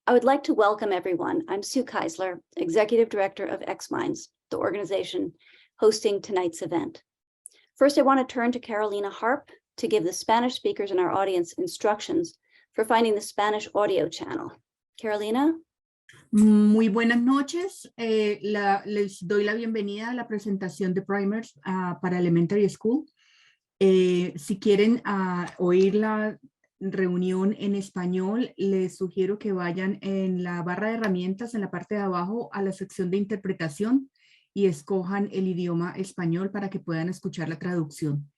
I would like to welcome everyone. I'm Sue Keisler, Executive Director of xMinds, the organization hosting tonight's event. First, I want to turn to Carolina Harp to give the Spanish speakers in our audience instructions for finding the Spanish audio channel. Carolina? Muy buenas noches. Les doy la bienvenida a la presentación de primers para Elementary School. Si quieren oír la reunión en español, les sugiero que vayan en la barra de herramientas en la parte de abajo a la sección de interpretación y escojan el idioma español para que puedan escuchar la traducción.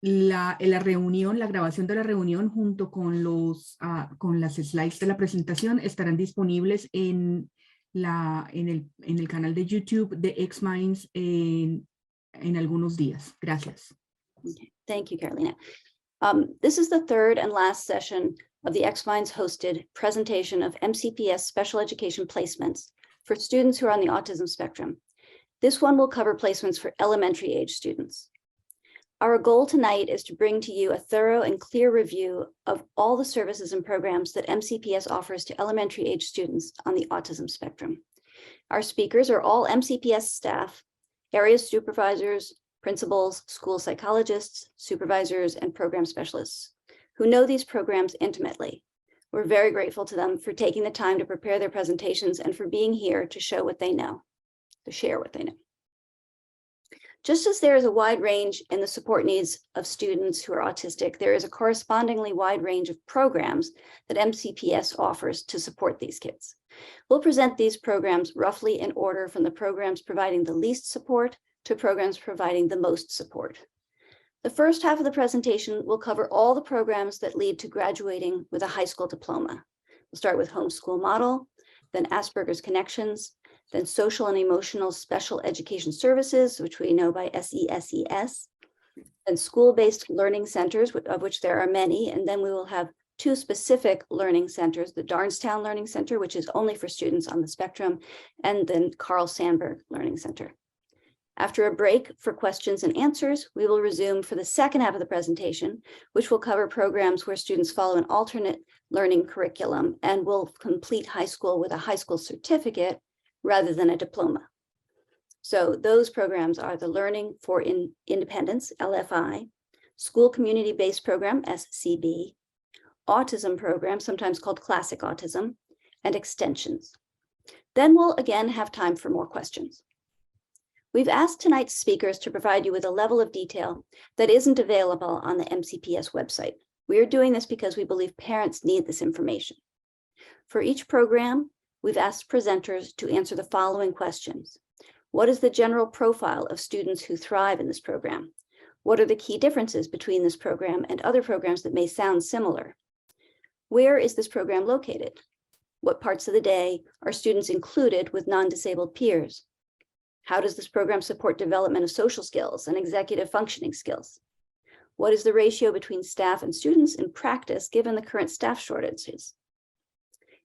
La grabación de la reunión junto con las slides de la presentación estarán disponibles en el canal de YouTube de xMinds en algunos días. Gracias. Okay. Thank you, Carolina. This is the third and last session of the xMinds hosted presentation of MCPS special education placements for students who are on the autism spectrum. This one will cover placements for elementary age students. Our goal tonight is to bring to you a thorough and clear review of all the services and programs that MCPS offers to elementary age students on the autism spectrum. Our speakers are all MCPS staff, area supervisors, principals, school psychologists, supervisors, and program specialists who know these programs intimately. We're very grateful to them for taking the time to prepare their presentations and for being here to show what they know, to share what they know. Just as there is a wide range in the support needs of students who are autistic, there is a correspondingly wide range of programs that MCPS offers to support these kids. We'll present these programs roughly in order from the programs providing the least support to programs providing the most support. The first half of the presentation will cover all the programs that lead to graduating with a high school diploma. We'll start with Homeschool Model, then Asperger's Connections, then Social and Emotional Special Education Services, which we know by SESES, then School-Based Learning Centers, of which there are many, and then we will have two specific learning centers, the Darnestown Learning Center, which is only for students on the spectrum, and then Sandburg Learning Center. After a break for questions and answers, we will resume for the second half of the presentation, which will cover programs where students follow an alternate learning curriculum and will complete high school with a high school certificate rather than a diploma. So those programs are the Learning for Independence, LFI, School Community-Based Program, SCB, Autism Program, sometimes called Classic Autism, and Extensions. Then we'll again have time for more questions. We've asked tonight's speakers to provide you with a level of detail that isn't available on the MCPS website. We are doing this because we believe parents need this information. For each program, we've asked presenters to answer the following questions. What is the general profile of students who thrive in this program? What are the key differences between this program and other programs that may sound similar? Where is this program located? What parts of the day are students included with non-disabled peers? How does this program support development of social skills and executive functioning skills? What is the ratio between staff and students in practice given the current staff shortages?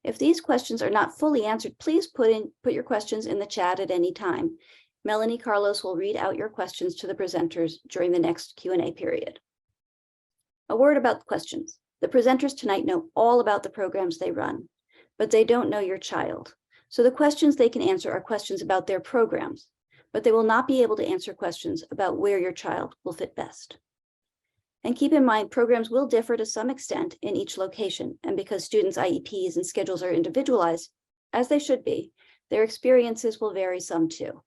If these questions are not fully answered, please put your questions in the chat at any time. Melanie Carlos will read out your questions to the presenters during the next Q&A period. A word about the questions. The presenters tonight know all about the programs they run, but they don't know your child. So the questions they can answer are questions about their programs, but they will not be able to answer questions about where your child will fit best. And keep in mind, programs will differ to some extent in each location, and because students' IEPs and schedules are individualized, as they should be, their experiences will vary some too.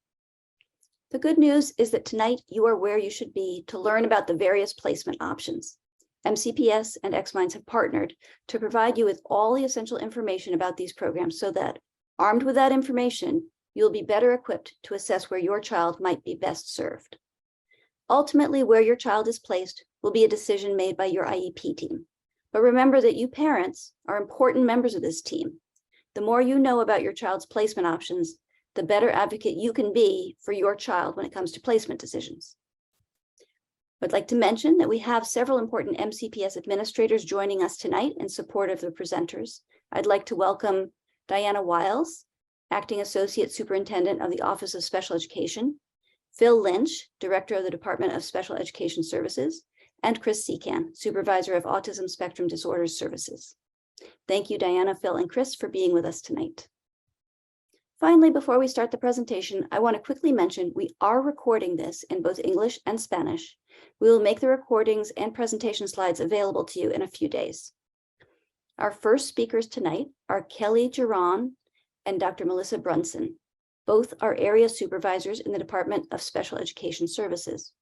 The good news is that tonight you are where you should be to learn about the various placement options. MCPS and xMinds have partnered to provide you with all the essential information about these programs so that, armed with that information, you'll be better equipped to assess where your child might be best served. Ultimately, where your child is placed will be a decision made by your IEP team. But remember that you parents are important members of this team. The more you know about your child's placement options, the better advocate you can be for your child when it comes to placement decisions. I'd like to mention that we have several important MCPS administrators joining us tonight in support of the presenters. I'd like to welcome Diana Wiles, Acting Associate Superintendent of the Office of Special Education, Phil Lynch, Director of the Department of Special Education Services, and Chris Secan, Supervisor of Autism Spectrum Disorders Services. Thank you, Diana, Phil, and Chris for being with us tonight. Finally, before we start the presentation, I want to quickly mention we are recording this in both English and Spanish. We will make the recordings and presentation slides available to you in a few days. Our first speakers tonight are Kelly Giron and Dr. Melissa Brunson. Both are area supervisors in the Department of Special Education Services.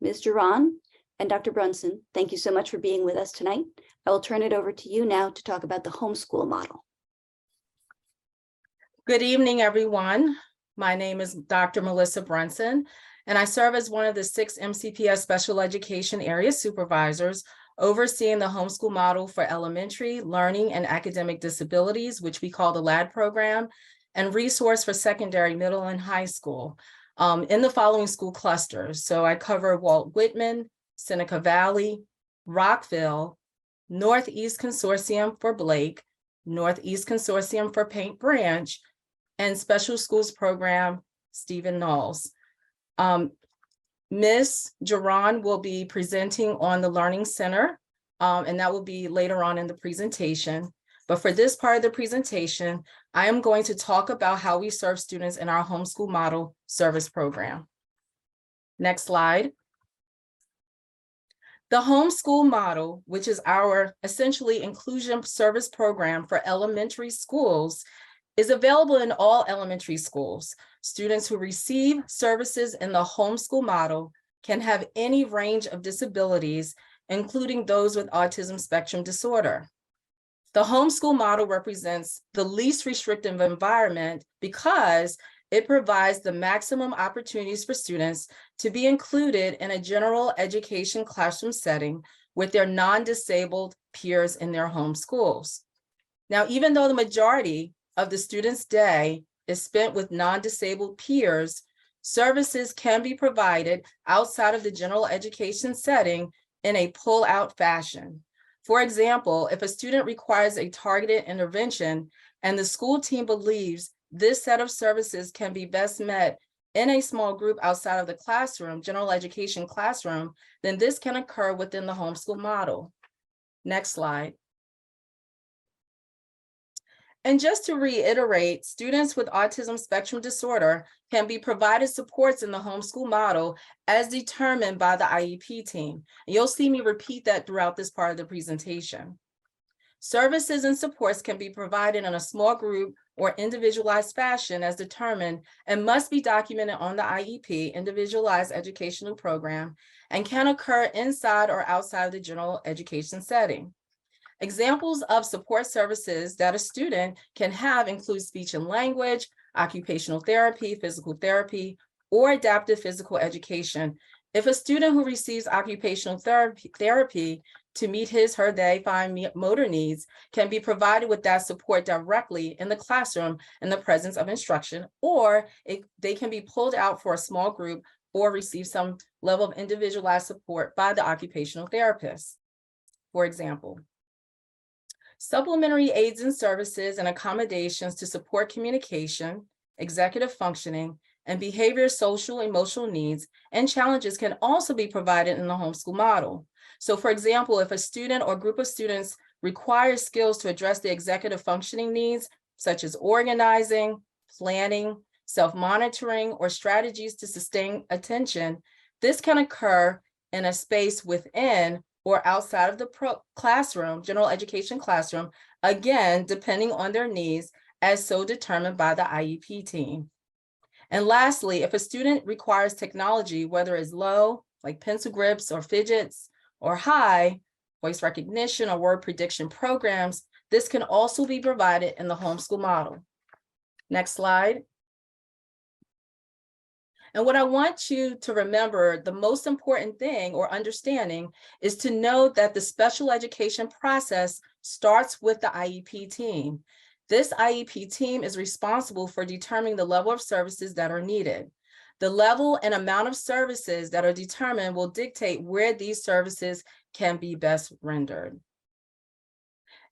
Ms. Giron and Dr. Brunson, thank you so much for being with us tonight. I will turn it over to you now to talk about the homeschool model. Good evening, everyone. My name is Dr. Melissa Brunson, and I serve as one of the 6 MCPS special education area supervisors overseeing the homeschool model for elementary, learning, and academic disabilities, which we call the LAD program, and resource for secondary, middle, and high school in the following school clusters. So I cover Walt Whitman, Seneca Valley, Rockville, Northeast Consortium for Blake, Northeast Consortium for Paint Branch, and Special Schools Program, Stephen Knowles. Ms. Giron will be presenting on the Learning Center, and that will be later on in the presentation. But for this part of the presentation, I am going to talk about how we serve students in our homeschool model service program. Next slide. The homeschool model, which is our essentially inclusion service program for elementary schools, is available in all elementary schools. Students who receive services in the homeschool model can have any range of disabilities, including those with autism spectrum disorder. The homeschool model represents the least restrictive environment because it provides the maximum opportunities for students to be included in a general education classroom setting with their non-disabled peers in their home schools. Now, even though the majority of the student's day is spent with non-disabled peers, services can be provided outside of the general education setting in a pull-out fashion. For example, if a student requires a targeted intervention and the school team believes this set of services can be best met in a small group outside of the classroom, general education classroom, then this can occur within the homeschool model. Next slide. And just to reiterate, students with autism spectrum disorder can be provided supports in the homeschool model as determined by the IEP team. And you'll see me repeat that throughout this part of the presentation. Services and supports can be provided in a small group or individualized fashion as determined and must be documented on the IEP, individualized educational program, and can occur inside or outside of the general education setting. Examples of support services that a student can have include speech and language, occupational therapy, physical therapy, or adaptive physical education. If a student who receives occupational therapy to meet their fine motor needs can be provided with that support directly in the classroom in the presence of instruction, or they can be pulled out for a small group or receive some level of individualized support by the occupational therapist, for example. Supplementary aids and services and accommodations to support communication, executive functioning, and behavior, social, emotional needs and challenges can also be provided in the homeschool model. So for example, if a student or group of students requires skills to address the executive functioning needs, such as organizing, planning, self-monitoring, or strategies to sustain attention, this can occur in a space within or outside of the classroom, general education classroom, again, depending on their needs as so determined by the IEP team. And lastly, if a student requires technology, whether it's low, like pencil grips or fidgets, or high, voice recognition or word prediction programs, this can also be provided in the homeschool model. Next slide. And what I want you to remember, the most important thing or understanding is to know that the special education process starts with the IEP team. This IEP team is responsible for determining the level of services that are needed. The level and amount of services that are determined will dictate where these services can be best rendered.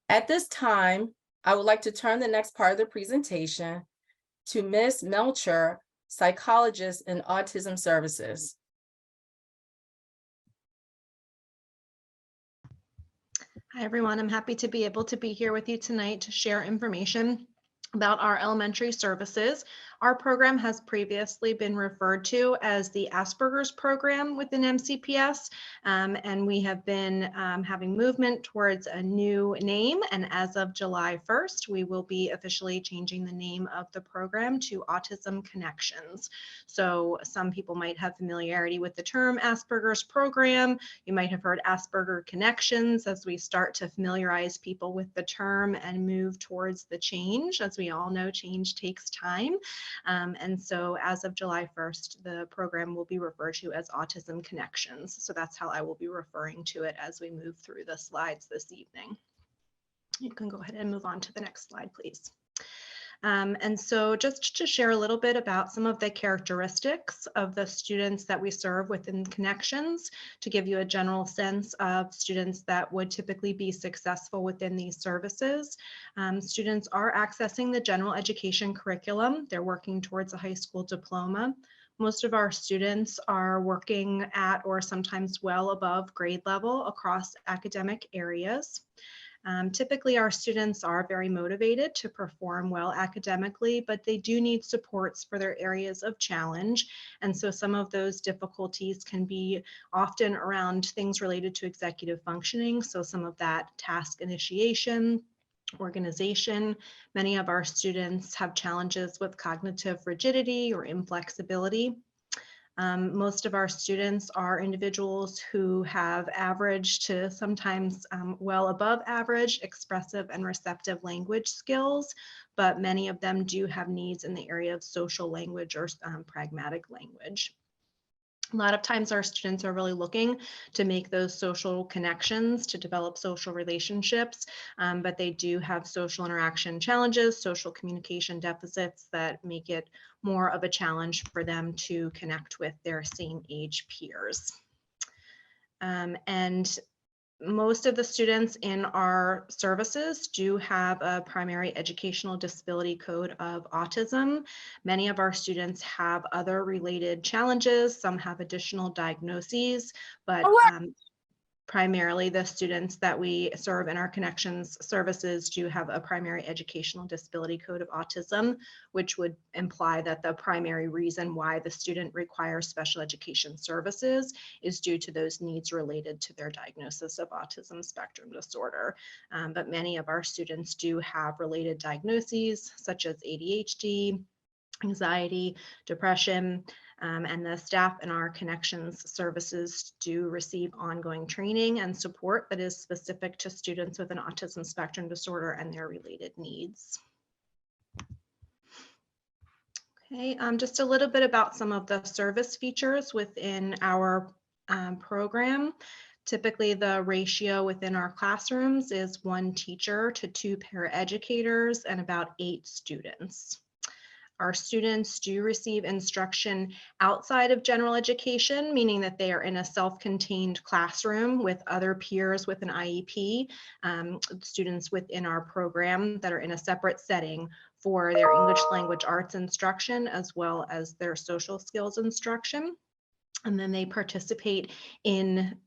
At this time, I would like to turn the next part of the presentation to Ms. Melcher, psychologist in autism services. Hi, everyone. I'm happy to be able to be here with you tonight to share information about our elementary services. Our program has previously been referred to as the Asperger's program within MCPS, and we have been having movement towards a new name. And as of July 1st, we will be officially changing the name of the program to Autism Connections. So some people might have familiarity with the term Asperger's program. You might have heard Asperger Connections as we start to familiarize people with the term and move towards the change. As we all know, change takes time. And so as of July 1st, the program will be referred to as Autism Connections. So that's how I will be referring to it as we move through the slides this evening. You can go ahead and move on to the next slide, please. And so just to share a little bit about some of the characteristics of the students that we serve within Connections, to give you a general sense of students that would typically be successful within these services. Students are accessing the general education curriculum. They're working towards a high school diploma. Most of our students are working at or sometimes well above grade level across academic areas. Typically, our students are very motivated to perform well academically, but they do need supports for their areas of challenge. And so some of those difficulties can be often around things related to executive functioning. So some of that task initiation, organization. Many of our students have challenges with cognitive rigidity or inflexibility. Most of our students are individuals who have average to sometimes well above average expressive and receptive language skills, but many of them do have needs in the area of social language or pragmatic language. A lot of times our students are really looking to make those social connections, to develop social relationships, but they do have social interaction challenges, social communication deficits that make it more of a challenge for them to connect with their same age peers. And most of the students in our services do have a primary educational disability code of autism. Many of our students have other related challenges. Some have additional diagnoses, but primarily the students that we serve in our Connections services do have a primary educational disability code of autism, which would imply that the primary reason why the student requires special education services is due to those needs related to their diagnosis of autism spectrum disorder. But many of our students do have related diagnoses such as ADHD, anxiety, depression, and the staff in our Connections services do receive ongoing training and support that is specific to students with an autism spectrum disorder and their related needs. Okay, just a little bit about some of the service features within our program. Typically, the ratio within our classrooms is 1 teacher to 2 paraeducators and about 8 students. Our students do receive instruction outside of general education, meaning that they are in a self-contained classroom with other peers with an IEP, students within our program that are in a separate setting for their English language arts instruction, as well as their social skills instruction. And then they participate in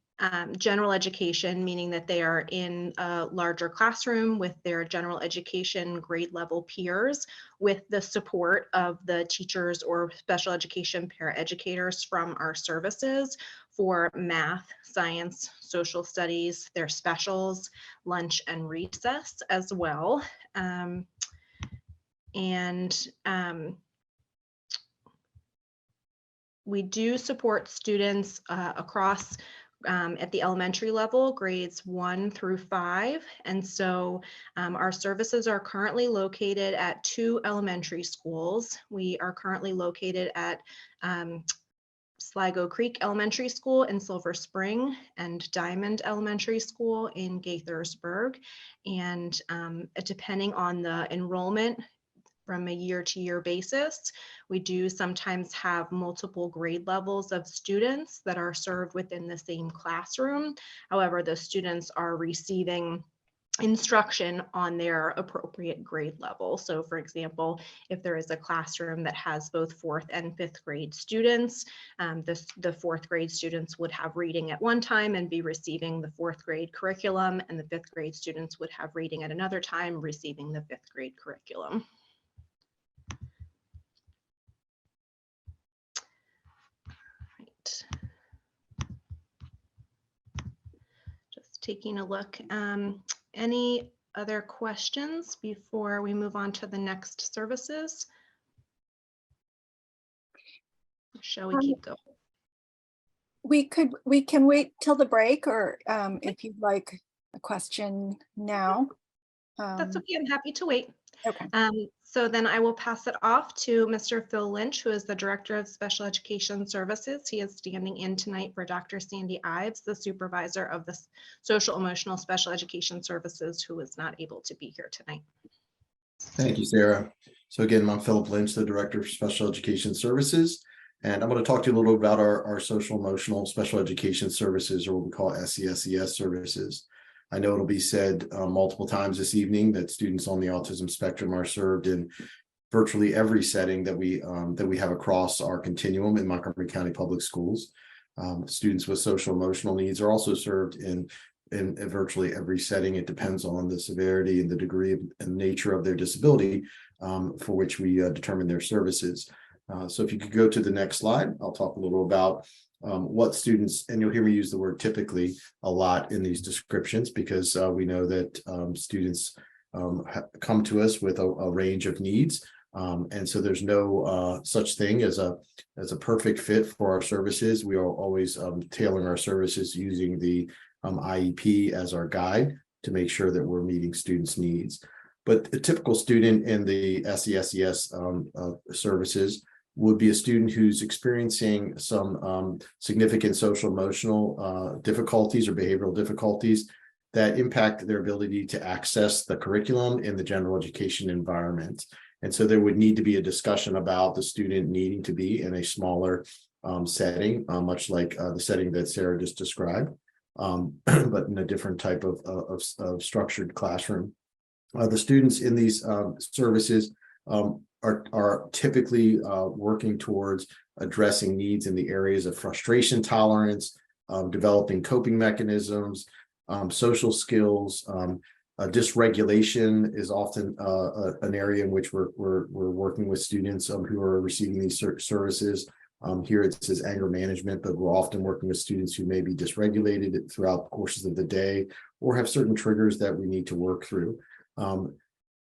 general education, meaning that they are in a larger classroom with their general education grade level peers with the support of the teachers or special education paraeducators from our services for math, science, social studies, their specials, lunch and recess as well. We do support students across at the elementary level, grades 1 through 5. And so our services are currently located at 2 elementary schools. We are currently located at Sligo Creek Elementary School in Silver Spring and Diamond Elementary School in Gaithersburg. And depending on the enrollment, from a year-to-year basis, we do sometimes have multiple grade levels of students that are served within the same classroom. However, the students are receiving instruction on their appropriate grade level. So for example, if there is a classroom that has both 4th and 5th grade students, the 4th grade students would have reading at one time and be receiving the 4th grade curriculum, and the 5th grade students would have reading at another time, receiving the 5th grade curriculum. Right. Just taking a look. Any other questions before we move on to the next services? Shall we keep going? We can wait till the break, or if you'd like a question now. That's okay, I'm happy to wait. Okay. So then I will pass it off to Mr. Phil Lynch, who is the Director of Special Education Services. He is standing in tonight for Dr. Sandy Ives, the Supervisor of the Social Emotional Special Education Services, who is not able to be here tonight. Thank you, Sarah. So again, I'm Philip Lynch, the Director of Special Education Services, and I'm going to talk to you a little bit about our social emotional special education services, or what we call SESES services. I know it'll be said multiple times this evening that students on the autism spectrum are served in virtually every setting that we have across our continuum in Montgomery County Public Schools. Students with social emotional needs are also served in virtually every setting. It depends on the severity and the degree and nature of their disability for which we determine their services. So if you could go to the next slide, I'll talk a little about what students, and you'll hear me use the word typically a lot in these descriptions, because we know that students come to us with a range of needs. And so there's no such thing as a perfect fit for our services. We are always tailoring our services using the IEP as our guide to make sure that we're meeting students' needs. But a typical student in the SESES services would be a student who's experiencing some significant social emotional difficulties or behavioral difficulties that impact their ability to access the curriculum in the general education environment. And so there would need to be a discussion about the student needing to be in a smaller setting, much like the setting that Sarah just described, but in a different type of structured classroom. The students in these services are typically working towards addressing needs in the areas of frustration tolerance, developing coping mechanisms, social skills. Dysregulation is often an area in which we're working with students who are receiving these services. Here it says anger management, but we're often working with students who may be dysregulated throughout the courses of the day or have certain triggers that we need to work through.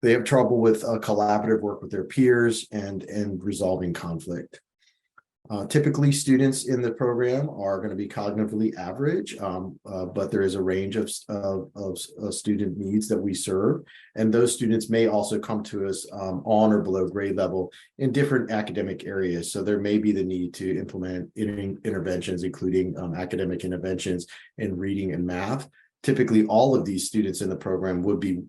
They have trouble with collaborative work with their peers and resolving conflict. Typically, students in the program are going to be cognitively average, but there is a range of student needs that we serve. And those students may also come to us on or below grade level in different academic areas. So there may be the need to implement interventions, including academic interventions in reading and math. Typically, all of these students in the program would be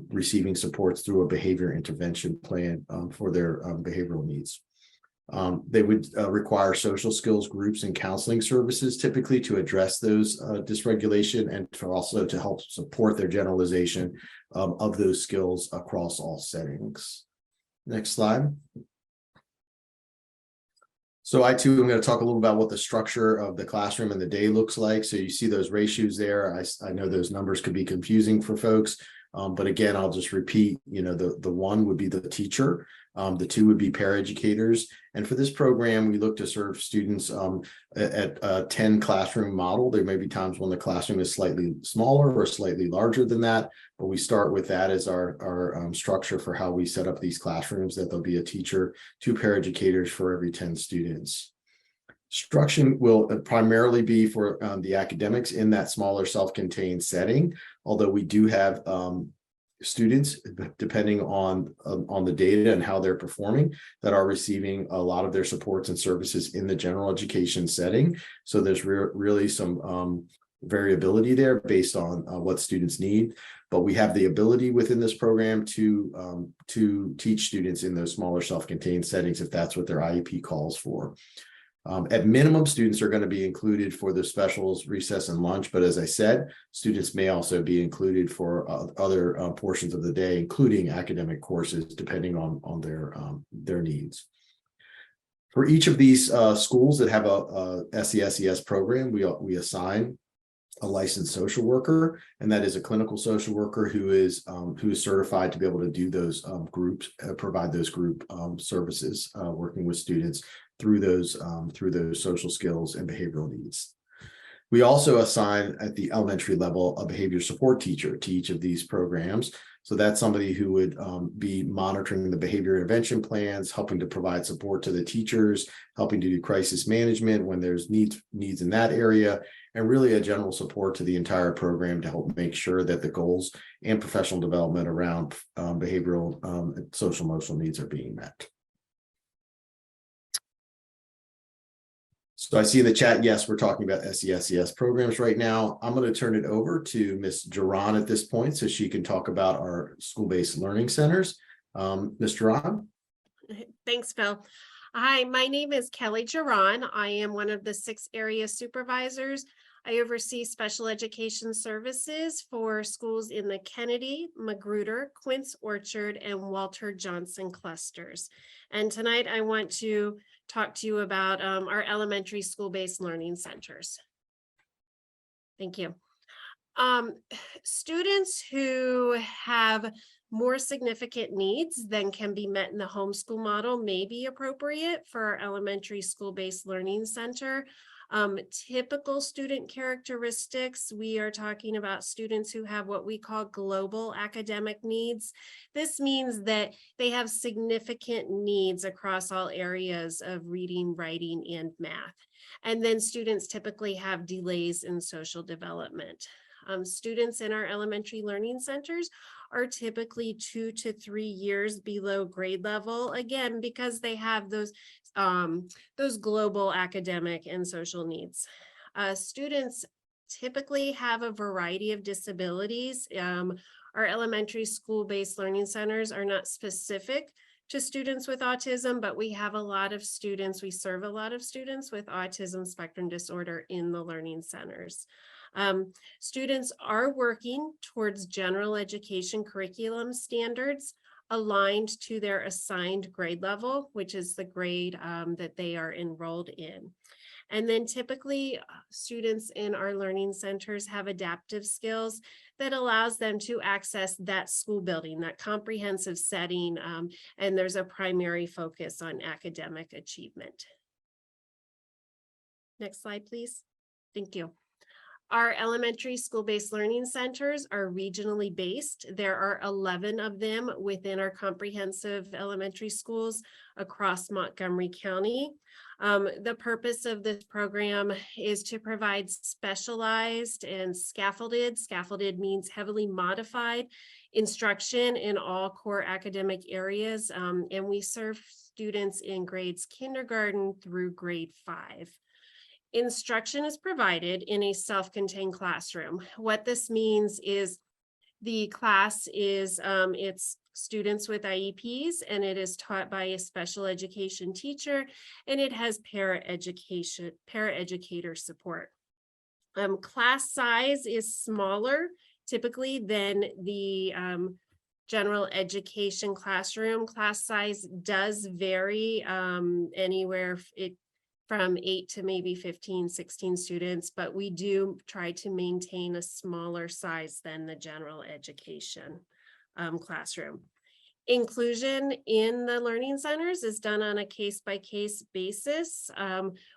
receiving supports through a behavior intervention plan for their behavioral needs. They would require social skills groups and counseling services typically to address those dysregulation and also to help support their generalization of those skills across all settings. Next slide. So I too am going to talk a little about what the structure of the classroom and the day looks like. So you see those ratios there. I know those numbers could be confusing for folks. But again, I'll just repeat, the one would be the teacher, the two would be paraeducators. And for this program, we look to serve students at a 10 classroom model. There may be times when the classroom is slightly smaller or slightly larger than that, but we start with that as our structure for how we set up these classrooms, that there'll be a teacher, 2 paraeducators for every 10 students. Instruction will primarily be for the academics in that smaller self-contained setting, although we do have students, depending on the data and how they're performing, that are receiving a lot of their supports and services in the general education setting. So there's really some variability there based on what students need, but we have the ability within this program to teach students in those smaller self-contained settings if that's what their IEP calls for. At minimum, students are going to be included for the specials, recess, and lunch. But as I said, students may also be included for other portions of the day, including academic courses, depending on their needs. For each of these schools that have a SESES program, we assign a licensed social worker, and that is a clinical social worker who is certified to be able to do those provide those group services, working with students through those social skills and behavioral needs. We also assign at the elementary level a behavior support teacher to each of these programs. So that's somebody who would be monitoring the behavior intervention plans, helping to provide support to the teachers, helping to do crisis management when there's needs in that area, and really a general support to the entire program to help make sure that the goals and professional development around behavioral and social emotional needs are being met. So I see in the chat, yes, we're talking about SESES programs right now. I'm going to turn it over to Ms. Duran at this point so she can talk about our school-based learning centers. Ms. Duran? Thanks, Phil. Hi, my name is Kelly Duran. I am one of the 6 area supervisors. I oversee special education services for schools in the Kennedy, Magruder, Quince Orchard, and Walter Johnson clusters. And tonight I want to talk to you about our elementary school-based learning centers. Thank you. Students who have more significant needs than can be met in the homeschool model may be appropriate for our elementary school-based learning center. Typical student characteristics, we are talking about students who have what we call global academic needs. This means that they have significant needs across all areas of reading, writing, and math. And then students typically have delays in social development. Students in our elementary learning centers are typically 2 to 3 years below grade level, again, because they have those global academic and social needs. Students typically have a variety of disabilities. Our elementary school-based learning centers are not specific to students with autism, but we have a lot of students, we serve a lot of students with autism spectrum disorder in the learning centers. Students are working towards general education curriculum standards aligned to their assigned grade level, which is the grade that they are enrolled in. And then typically students in our learning centers have adaptive skills that allows them to access that school building, that comprehensive setting, and there's a primary focus on academic achievement. Next slide, please. Thank you. Our elementary school-based learning centers are regionally based. There are 11 of them within our comprehensive elementary schools across Montgomery County. The purpose of this program is to provide specialized and scaffolded means heavily modified instruction in all core academic areas, and we serve students in grades kindergarten through grade 5. Instruction is provided in a self-contained classroom. What this means is the class is it's students with IEPs, and it is taught by a special education teacher, and it has paraeducator support. Class size is smaller typically than the general education classroom. Class size does vary anywhere from 8 to maybe 15, 16 students, but we do try to maintain a smaller size than the general education classroom. Inclusion in the learning centers is done on a case-by-case basis.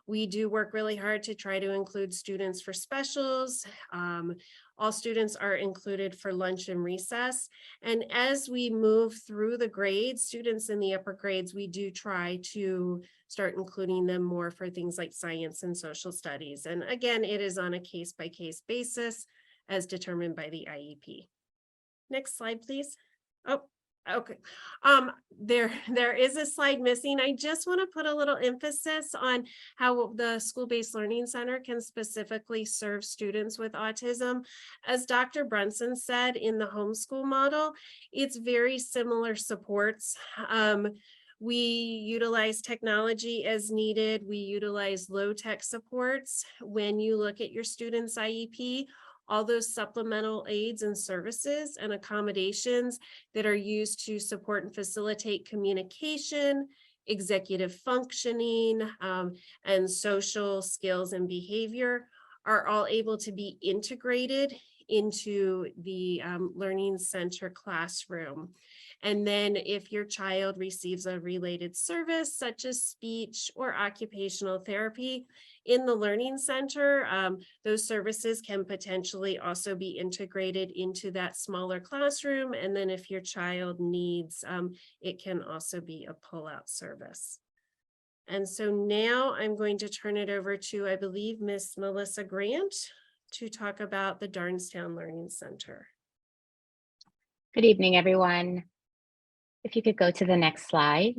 We do work really hard to try to include students for specials. All students are included for lunch and recess. And as we move through the grades, students in the upper grades, we do try to start including them more for things like science and social studies. And again, it is on a case-by-case basis as determined by the IEP. Next slide, please. Oh, okay. There is a slide missing. I just want to put a little emphasis on how the school-based learning center can specifically serve students with autism. As Dr. Brunson said, in the homeschool model, it's very similar supports. We utilize technology as needed. We utilize low-tech supports. When you look at your student's IEP, all those supplemental aids and services and accommodations that are used to support and facilitate communication, executive functioning, and social skills and behavior are all able to be integrated into the Learning Center classroom. And then if your child receives a related service such as speech or occupational therapy in the Learning Center, those services can potentially also be integrated into that smaller classroom. And then if your child needs, it can also be a pull-out service. And so now I'm going to turn it over to, I believe, Miss Melissa Grant to talk about the Darnestown Learning Center. Good evening, everyone. If you could go to the next slide.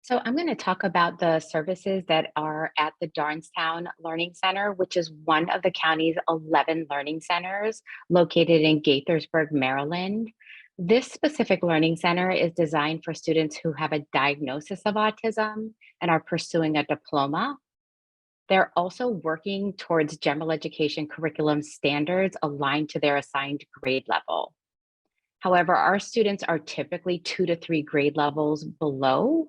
So I'm going to talk about the services that are at the Darnestown Learning Center, which is one of the county's 11 learning centers located in Gaithersburg, Maryland. This specific learning center is designed for students who have a diagnosis of autism and are pursuing a diploma. They're also working towards general education curriculum standards aligned to their assigned grade level. However, our students are typically 2 to 3 grade levels below,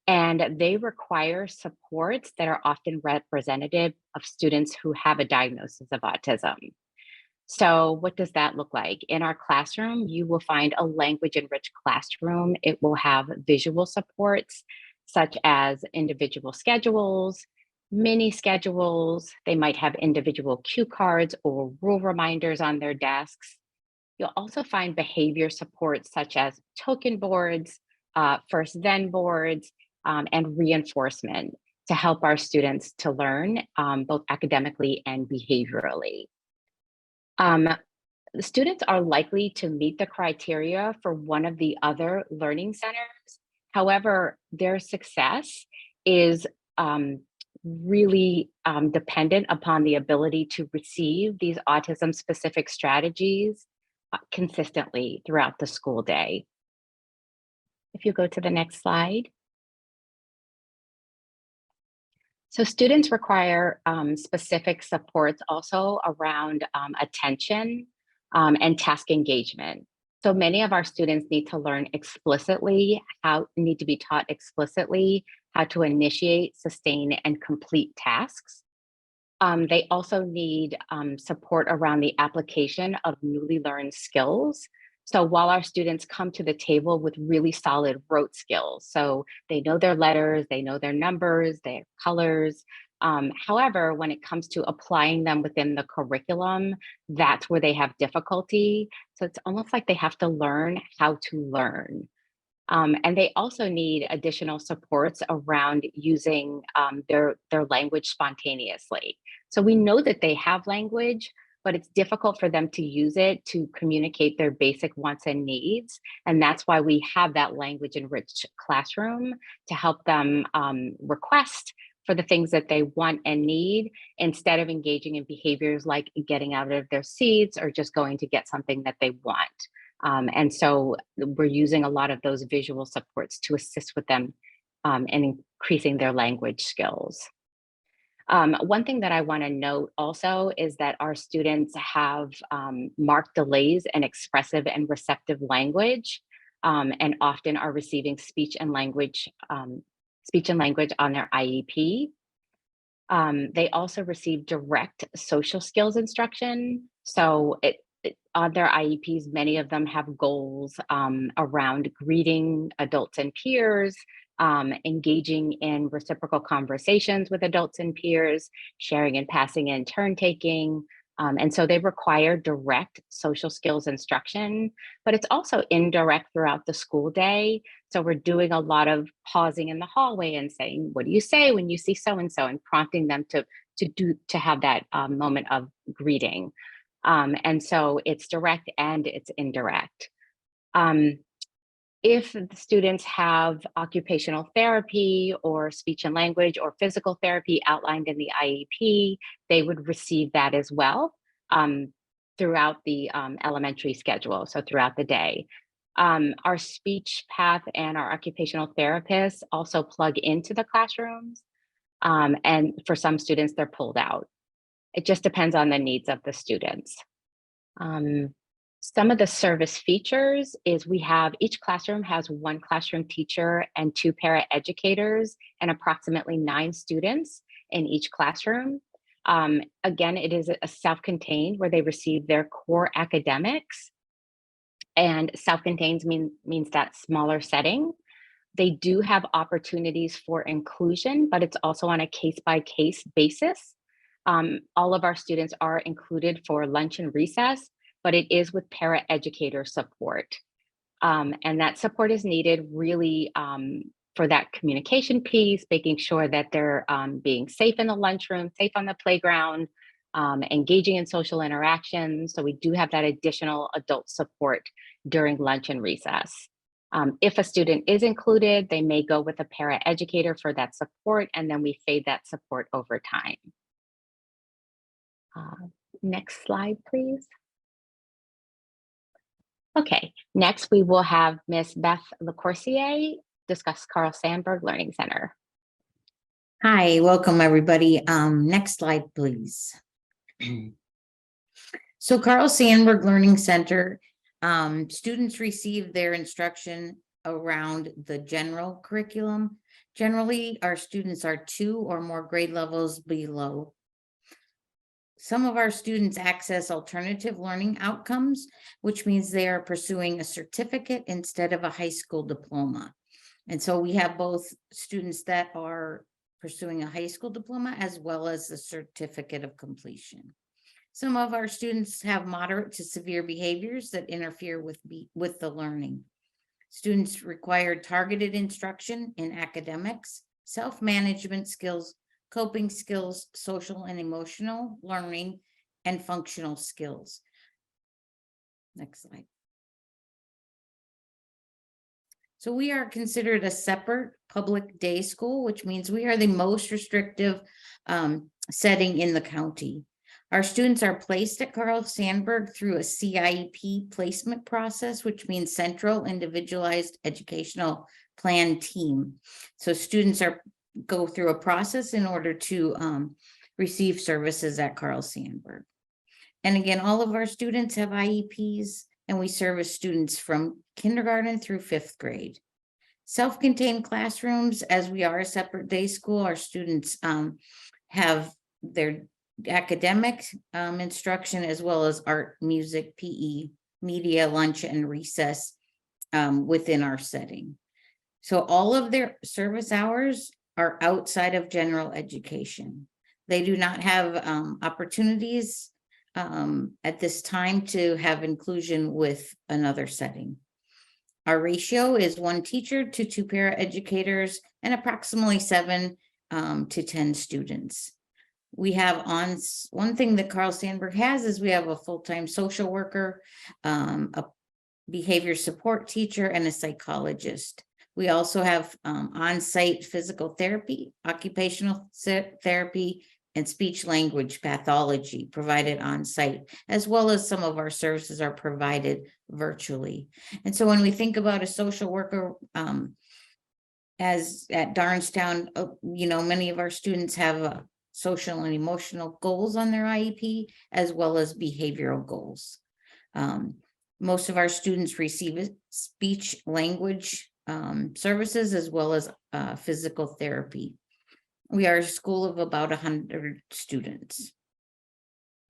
and they require supports that are often representative of students who have a diagnosis of autism. So what does that look like? In our classroom, you will find a language-enriched classroom. It will have visual supports, such as individual schedules, mini schedules. They might have individual cue cards or rule reminders on their desks. You'll also find behavior support such as token boards, first then boards, and reinforcement to help our students to learn both academically and behaviorally. The students are likely to meet the criteria for one of the other learning centers. However, their success is really dependent upon the ability to receive these autism-specific strategies consistently throughout the school day. If you go to the next slide. So students require specific supports also around attention and task engagement. So many of our students need to learn explicitly, need to be taught explicitly how to initiate, sustain, and complete tasks. They also need support around the application of newly learned skills. So while our students come to the table with really solid rote skills, so they know their letters, they know their numbers, their colors. However, when it comes to applying them within the curriculum, that's where they have difficulty. So it's almost like they have to learn how to learn. And they also need additional supports around using their language spontaneously. So we know that they have language, but it's difficult for them to use it to communicate their basic wants and needs. And that's why we have that language-enriched classroom to help them request for the things that they want and need, instead of engaging in behaviors like getting out of their seats or just going to get something that they want. And so we're using a lot of those visual supports to assist with them in increasing their language skills. One thing that I want to note also is that our students have marked delays in expressive and receptive language, and often are receiving speech and language on their IEP. They also receive direct social skills instruction. So on their IEPs, many of them have goals around greeting adults and peers, engaging in reciprocal conversations with adults and peers, sharing and passing in turn taking. And so they require direct social skills instruction, but it's also indirect throughout the school day. So we're doing a lot of pausing in the hallway and saying, what do you say when you see so-and-so, and prompting them to have that moment of greeting. And so it's direct and it's indirect. If the students have occupational therapy or speech and language or physical therapy outlined in the IEP, they would receive that as well throughout the elementary schedule, so throughout the day. Our speech path and our occupational therapists also plug into the classrooms. And for some students, they're pulled out. It just depends on the needs of the students. Some of the service features is each classroom has one classroom teacher and 2 paraeducators and approximately 9 students in each classroom. Again, it is a self-contained where they receive their core academics, and self-contained means that smaller setting. They do have opportunities for inclusion, but it's also on a case-by-case basis. All of our students are included for lunch and recess, but it is with paraeducator support. And that support is needed really for that communication piece, making sure that they're being safe in the lunchroom, safe on the playground, engaging in social interactions. So we do have that additional adult support during lunch and recess. If a student is included, they may go with a paraeducator for that support, and then we fade that support over time. Next slide, please. Okay, next we will have Ms. Beth LaCourcier discuss Carl Sandburg Learning Center. Hi, welcome everybody. Next slide, please. So Carl Sandburg Learning Center, students receive their instruction around the general curriculum. Generally, our students are 2 or more grade levels below. Some of our students access alternative learning outcomes, which means they are pursuing a certificate instead of a high school diploma. And so we have both students that are pursuing a high school diploma as well as the certificate of completion. Some of our students have moderate to severe behaviors that interfere with the learning. Students require targeted instruction in academics, self-management skills, coping skills, social and emotional learning, and functional skills. Next slide. So we are considered a separate public day school, which means we are the most restrictive setting in the county. Our students are placed at Carl Sandburg through a CIEP placement process, which means Central Individualized Educational Plan Team. So students go through a process in order to receive services at Carl Sandburg. And again, all of our students have IEPs, and we service students from kindergarten through 5th grade. Self-contained classrooms, as we are a separate day school, our students have their academic instruction as well as art, music, PE, media, lunch, and recess within our setting. So all of their service hours are outside of general education. They do not have opportunities at this time to have inclusion with another setting. Our ratio is 1 teacher to 2 paraeducators and approximately 7 to 10 students. We have one thing that Carl Sandburg has is we have a full-time social worker, a behavior support teacher, and a psychologist. We also have on-site physical therapy, occupational therapy, and speech language pathology provided on site, as well as some of our services are provided virtually. And so when we think about a social worker, as at Darnestown, many of our students have social and emotional goals on their IEP, as well as behavioral goals. Most of our students receive speech language services as well as physical therapy. We are a school of about 100 students.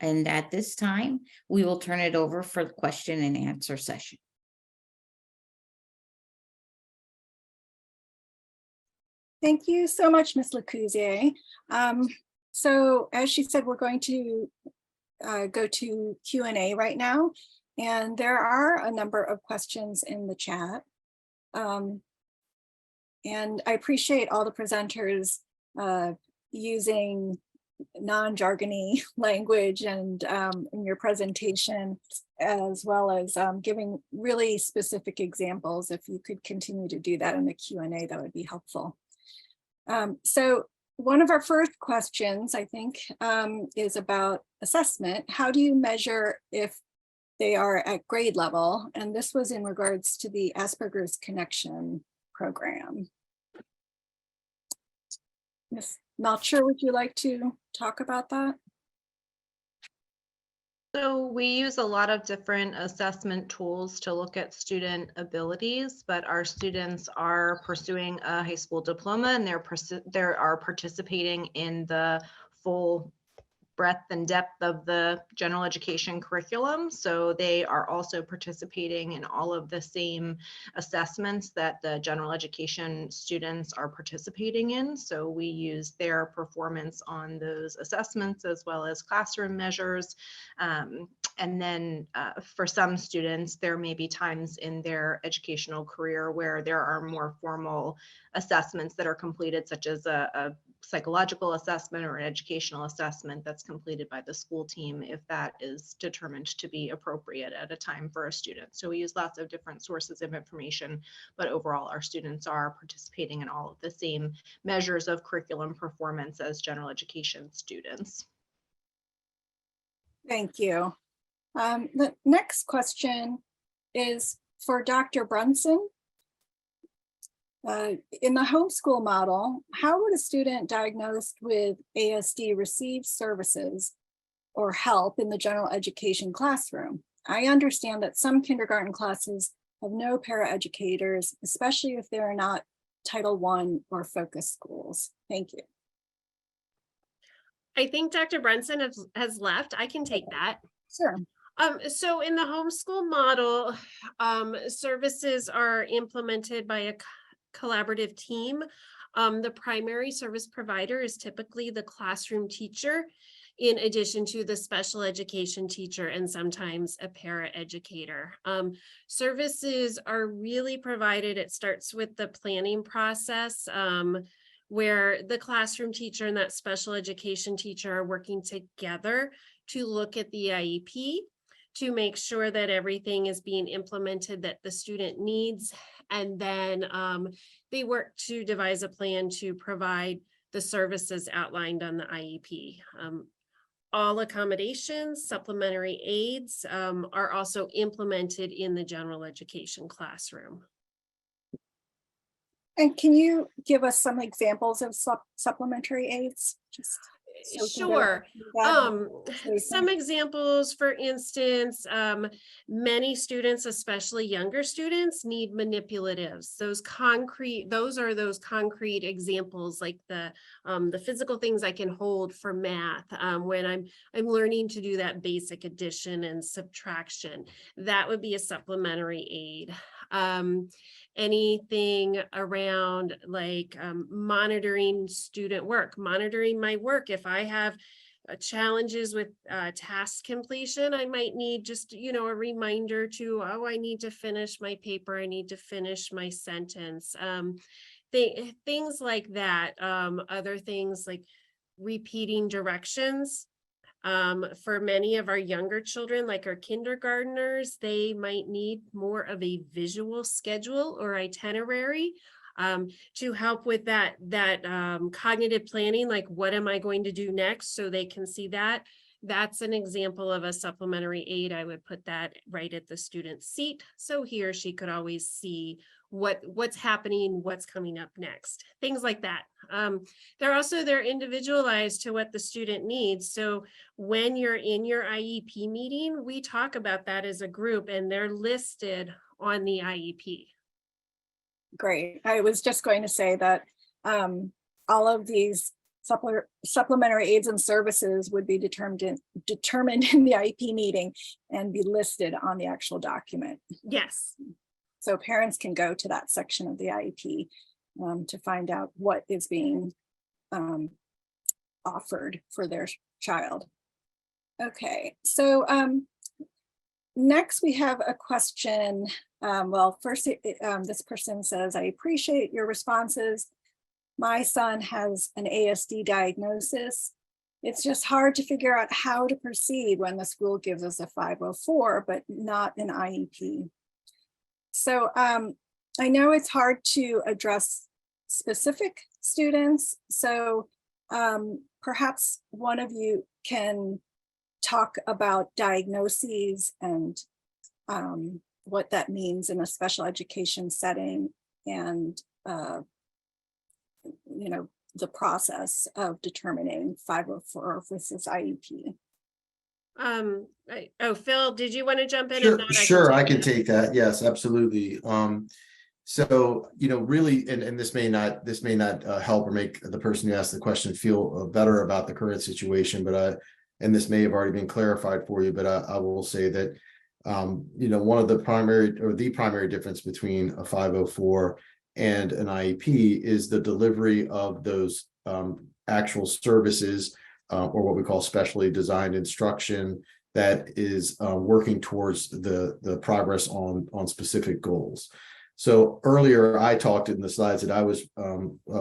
And at this time, we will turn it over for the question and answer session. Thank you so much, Ms. LaCourcier. So as she said, we're going to go to Q&A right now. And there are a number of questions in the chat. And I appreciate all the presenters using non-jargony language and in your presentation, as well as giving really specific examples. If you could continue to do that in the Q&A, that would be helpful. So one of our first questions, I think, is about assessment. How do you measure if they are at grade level, and this was in regards to the Asperger's Connection program. Ms. Melcher, would you like to talk about that? So we use a lot of different assessment tools to look at student abilities, but our students are pursuing a high school diploma and they are participating in the full breadth and depth of the general education curriculum. So they are also participating in all of the same assessments that the general education students are participating in. So we use their performance on those assessments as well as classroom measures. And then for some students, there may be times in their educational career where there are more formal assessments that are completed, such as a psychological assessment or an educational assessment that's completed by the school team if that is determined to be appropriate at a time for a student. So we use lots of different sources of information, but overall our students are participating in all of the same measures of curriculum performance as general education students. Thank you. The next question is for Dr. Brunson. In the homeschool model, how would a student diagnosed with ASD receive services or help in the general education classroom? I understand that some kindergarten classes have no paraeducators, especially if they're not Title I or focus schools. Thank you. I think Dr. Brunson has left. I can take that. Sure. So in the homeschool model, services are implemented by a collaborative team. The primary service provider is typically the classroom teacher, in addition to the special education teacher and sometimes a paraeducator. Services are really provided. It starts with the planning process, where the classroom teacher and that special education teacher are working together to look at the IEP, to make sure that everything is being implemented that the student needs. And then they work to devise a plan to provide the services outlined on the IEP. All accommodations, supplementary aids are also implemented in the general education classroom. And can you give us some examples of supplementary aids? Just so Sure. Some examples, for instance, many students, especially younger students, need manipulatives. Those are those concrete examples, like the physical things I can hold for math when I'm learning to do that basic addition and subtraction. That would be a supplementary aid. Anything around like monitoring student work, monitoring my work. If I have challenges with task completion, I might need just, a reminder to, oh, I need to finish my paper. I need to finish my sentence. Things like that. Other things like repeating directions. For many of our younger children, like our kindergartners, they might need more of a visual schedule or itinerary to help with that cognitive planning, like what am I going to do next, so they can see that. That's an example of a supplementary aid. I would put that right at the student's seat, so he or she could always see what's happening, what's coming up next, things like that. They're individualized to what the student needs. So when you're in your IEP meeting, we talk about that as a group and they're listed on the IEP. Great. I was just going to say that all of these supplementary aids and services would be determined in the IEP meeting and be listed on the actual document. Yes. So parents can go to that section of the IEP to find out what is being offered for their child. Okay, so next we have a question. Well, first, this person says, I appreciate your responses. My son has an ASD diagnosis. It's just hard to figure out how to proceed when the school gives us a 504, but not an IEP. So I know it's hard to address specific students. So perhaps one of you can talk about diagnoses and what that means in a special education setting, and the process of determining 504 versus IEP. Phil, did you want to jump in? If Sure, not, sure, I can it. take that. Yes, absolutely. So, really, and this may not help or make the person who asked the question feel better about the current situation, but and this may have already been clarified for you, but I will say that one of the primary difference between a 504 and an IEP is the delivery of those actual services, or what we call specially designed instruction, that is working towards the progress on specific goals. So earlier I talked in the slides that I was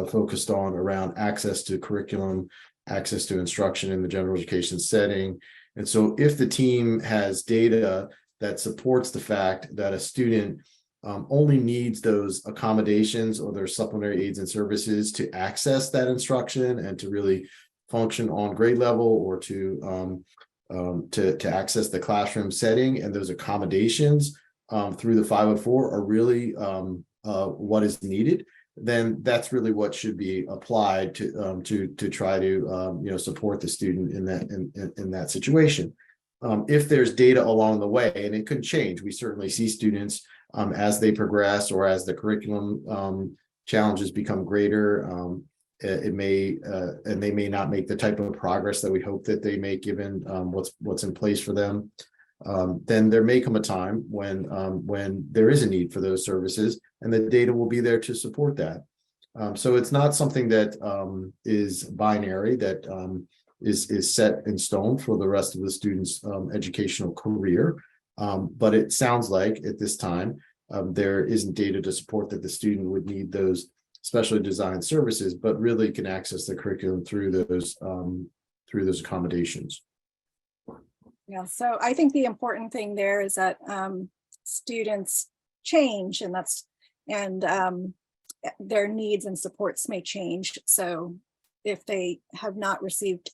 focused on around access to curriculum, access to instruction in the general education setting. And so if the team has data that supports the fact that a student only needs those accommodations or their supplementary aids and services to access that instruction and to really function on grade level, or to access the classroom setting, and those accommodations through the 504 are really what is needed, then that's really what should be applied to try to support the student in that situation. If there's data along the way, and it could change, we certainly see students as they progress, or as the curriculum challenges become greater, it may and they may not make the type of progress that we hope that they make, given what's in place for them. Then there may come a time when there is a need for those services, and the data will be there to support that. So it's not something that is binary, that is set in stone for the rest of the student's educational career. But it sounds like at this time there isn't data to support that the student would need those specially designed services, but really can access the curriculum through those accommodations. Yeah, so I think the important thing there is that students change, and their needs and supports may change. So if they have not received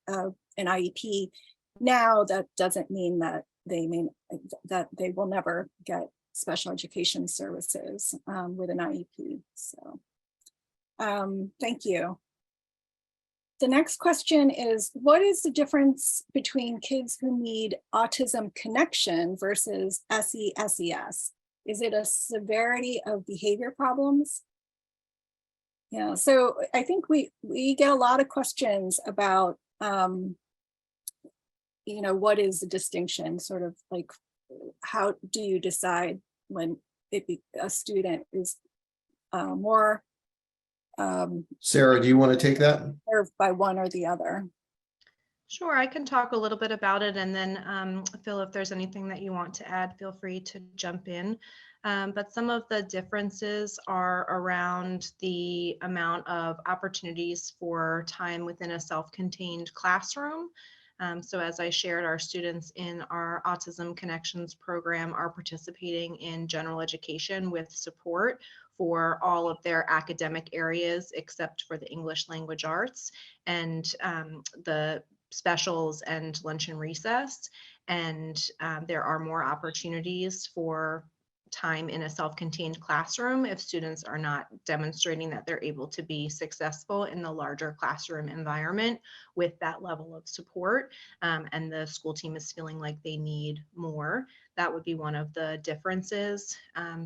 an IEP now, that doesn't mean that they will never get special education services with an IEP. So thank you. The next question is, what is the difference between kids who need autism connection versus SESES? Is it a severity of behavior problems? Yeah, so I think we get a lot of questions about, what is the distinction, sort of like, how do you decide when a student is more Sarah, do you want to take that? served by one or the other? Sure, I can talk a little bit about it, and then Phil, if there's anything that you want to add, feel free to jump in. But some of the differences are around the amount of opportunities for time within a self-contained classroom. So as I shared, our students in our Autism Connections program are participating in general education with support for all of their academic areas, except for the English language arts and the specials and lunch and recess. And there are more opportunities for time in a self-contained classroom if students are not demonstrating that they're able to be successful in the larger classroom environment with that level of support, and the school team is feeling like they need more. That would be one of the differences.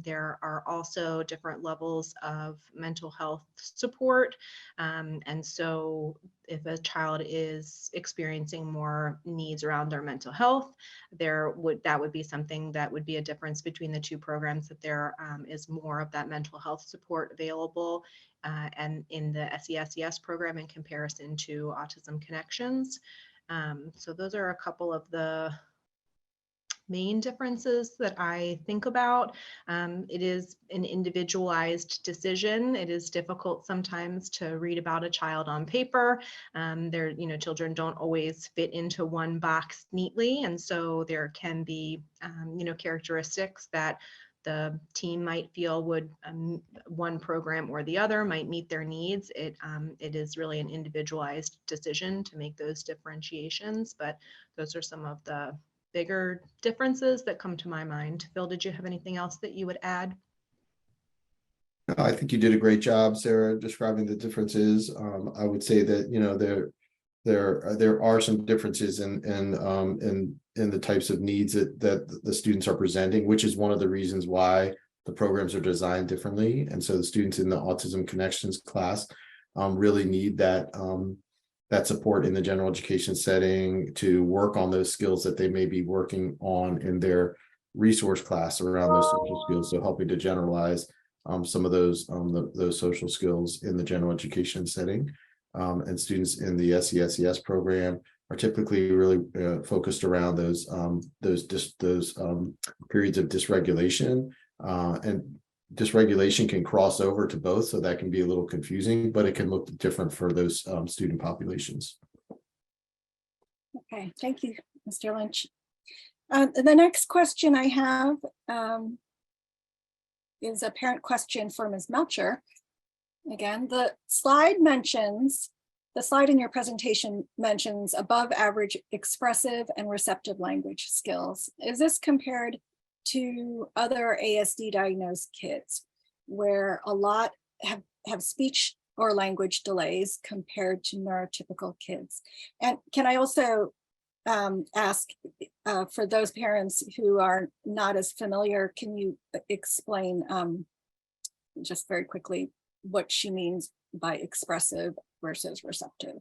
There are also different levels of mental health support, and so if a child is experiencing more needs around their mental health, that would be something that would be a difference between the two programs, that there is more of that mental health support available and in the SESES program in comparison to Autism Connections. So those are a couple of the main differences that I think about. It is an individualized decision. It is difficult sometimes to read about a child on paper. Children don't always fit into one box neatly. And so there can be, characteristics that the team might feel would one program or the other might meet their needs. It is really an individualized decision to make those differentiations, but those are some of the bigger differences that come to my mind. Phil, did you have anything else that you would add? No, I think you did a great job, Sarah, describing the differences. I would say that, you know, there are some differences in the types of needs that the students are presenting, which is one of the reasons why the programs are designed differently. And so the students in the Autism Connections class really need that support in the general education setting to work on those skills that they may be working on in their resource class around those social skills. So helping to generalize some of those social skills in the general education setting. And students in the SESES program are typically really focused around those periods of dysregulation, and dysregulation can cross over to both, so that can be a little confusing, but it can look different for those student populations. Okay, thank you, Mr. Lynch. The next question I have is a parent question for Ms. Melcher. Again, the slide in your presentation mentions above average expressive and receptive language skills. Is this compared to other ASD diagnosed kids where a lot have speech or language delays compared to neurotypical kids? And can I also ask for those parents who are not as familiar, can you explain just very quickly what she means by expressive versus receptive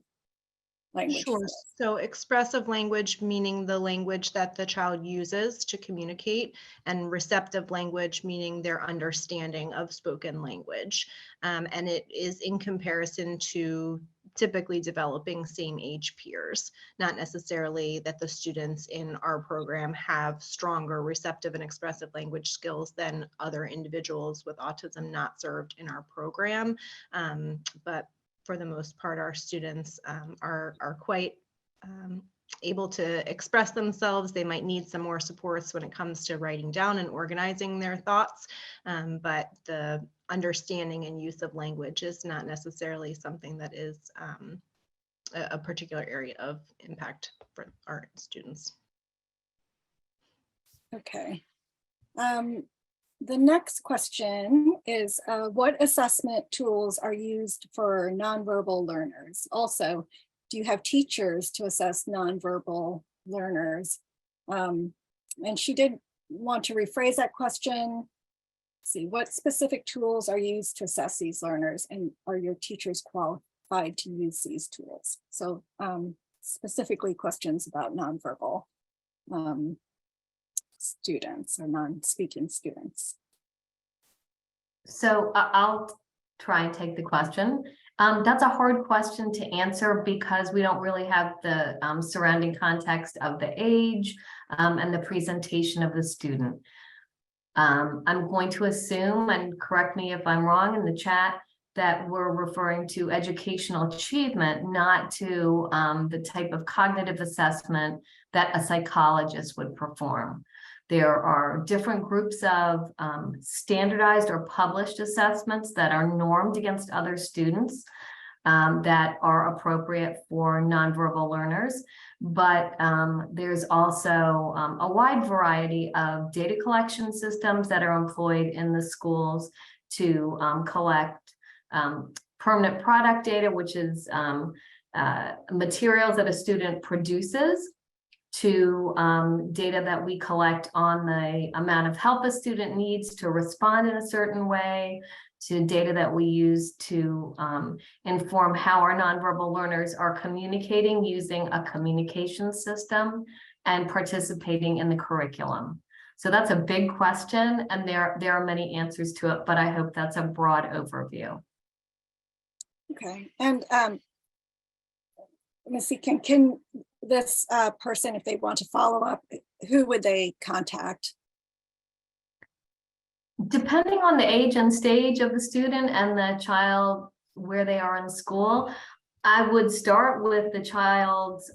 language? Sure. So expressive language, meaning the language that the child uses to communicate, and receptive language, meaning their understanding of spoken language. And it is in comparison to typically developing same age peers, not necessarily that the students in our program have stronger receptive and expressive language skills than other individuals with autism not served in our program. But for the most part, our students are quite able to express themselves. They might need some more supports when it comes to writing down and organizing their thoughts, but the understanding and use of language is not necessarily something that is a particular area of impact for our students. Okay. The next question is, what assessment tools are used for nonverbal learners? Also, do you have teachers to assess nonverbal learners? And she did want to rephrase that question. Let's see, what specific tools are used to assess these learners, and are your teachers qualified to use these tools? So specifically questions about nonverbal students or non-speaking students. So I'll try and take the question. That's a hard question to answer because we don't really have the surrounding context of the age and the presentation of the student. I'm going to assume, and correct me if I'm wrong in the chat, that we're referring to educational achievement, not to the type of cognitive assessment that a psychologist would perform. There are different groups of standardized or published assessments that are normed against other students that are appropriate for nonverbal learners. But there's also a wide variety of data collection systems that are employed in the schools to collect permanent product data, which is materials that a student produces, to data that we collect on the amount of help a student needs to respond in a certain way, to data that we use to inform how our nonverbal learners are communicating using a communication system and participating in the curriculum. So that's a big question, and there are many answers to it, but I hope that's a broad overview. Okay, and let me see, can this person, if they want to follow up, who would they contact? Depending on the age and stage of the student and the child, where they are in school, I would start with the child's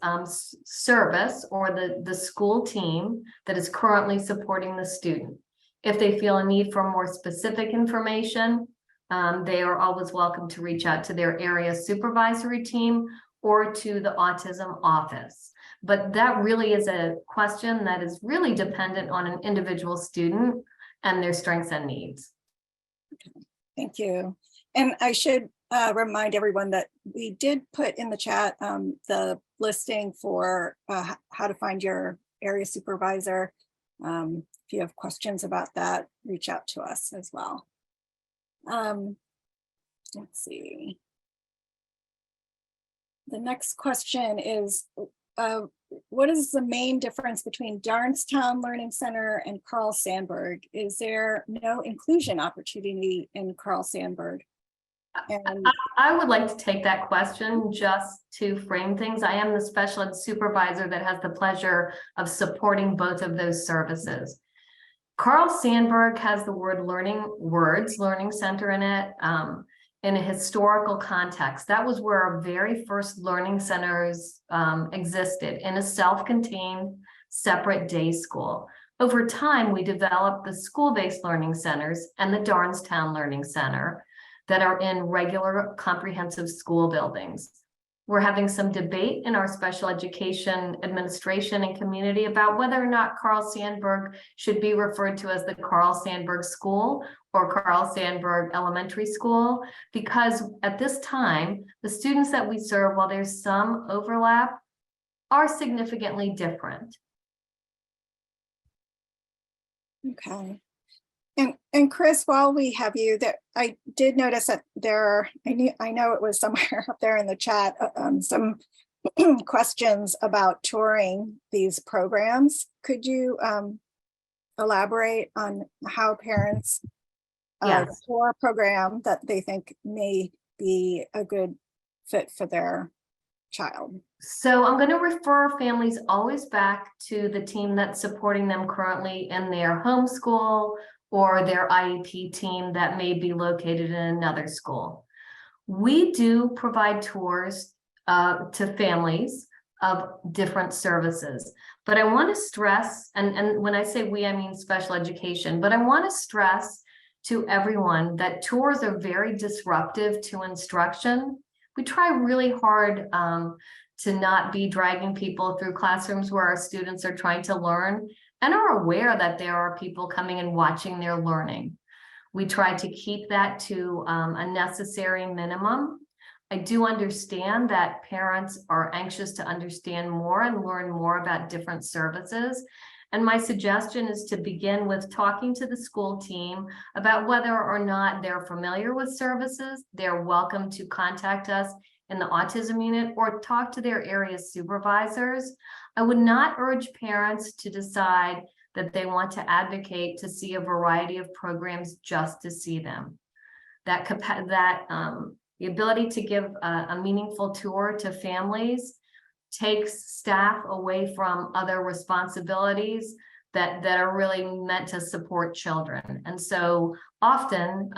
service or the school team that is currently supporting the student. If they feel a need for more specific information, they are always welcome to reach out to their area supervisory team or to the autism office. But that really is a question that is really dependent on an individual student and their strengths and needs. Thank you. And I should remind everyone that we did put in the chat the listing for how to find your area supervisor. If you have questions about that, reach out to us as well. Let's see. The next question is, what is the main difference between Darnestown Learning Center and Carl Sandburg? Is there no inclusion opportunity in Carl Sandburg? And I would like to take that question just to frame things. I am the special ed supervisor that has the pleasure of supporting both of those services. Carl Sandburg has the word learning center in it. In a historical context, that was where our very first learning centers existed, in a self-contained separate day school. Over time, we developed the school-based learning centers and the Darnestown Learning Center that are in regular comprehensive school buildings. We're having some debate in our special education administration and community about whether or not Carl Sandburg should be referred to as the Carl Sandburg School or Carl Sandburg Elementary School, because at this time, the students that we serve, while there's some overlap, are significantly different. okay. And Chris, while we have you, that I did notice that there, I know it was somewhere up there in the chat, some questions about touring these programs. Could you elaborate on how parents Yes. tour a program that they think may be a good fit for their child? So I'm going to refer families always back to the team that's supporting them currently in their homeschool or their IEP team that may be located in another school. We do provide tours to families of different services, but I want to stress, and when I say we, I mean special education, but I want to stress to everyone that tours are very disruptive to instruction. We try really hard to not be dragging people through classrooms where our students are trying to learn and are aware that there are people coming and watching their learning. We try to keep that to a necessary minimum. I do understand that parents are anxious to understand more and learn more about different services. And my suggestion is to begin with talking to the school team about whether or not they're familiar with services. They're welcome to contact us in the autism unit or talk to their area supervisors. I would not urge parents to decide that they want to advocate to see a variety of programs just to see them. The ability to give a meaningful tour to families takes staff away from other responsibilities that are really meant to support children. And so often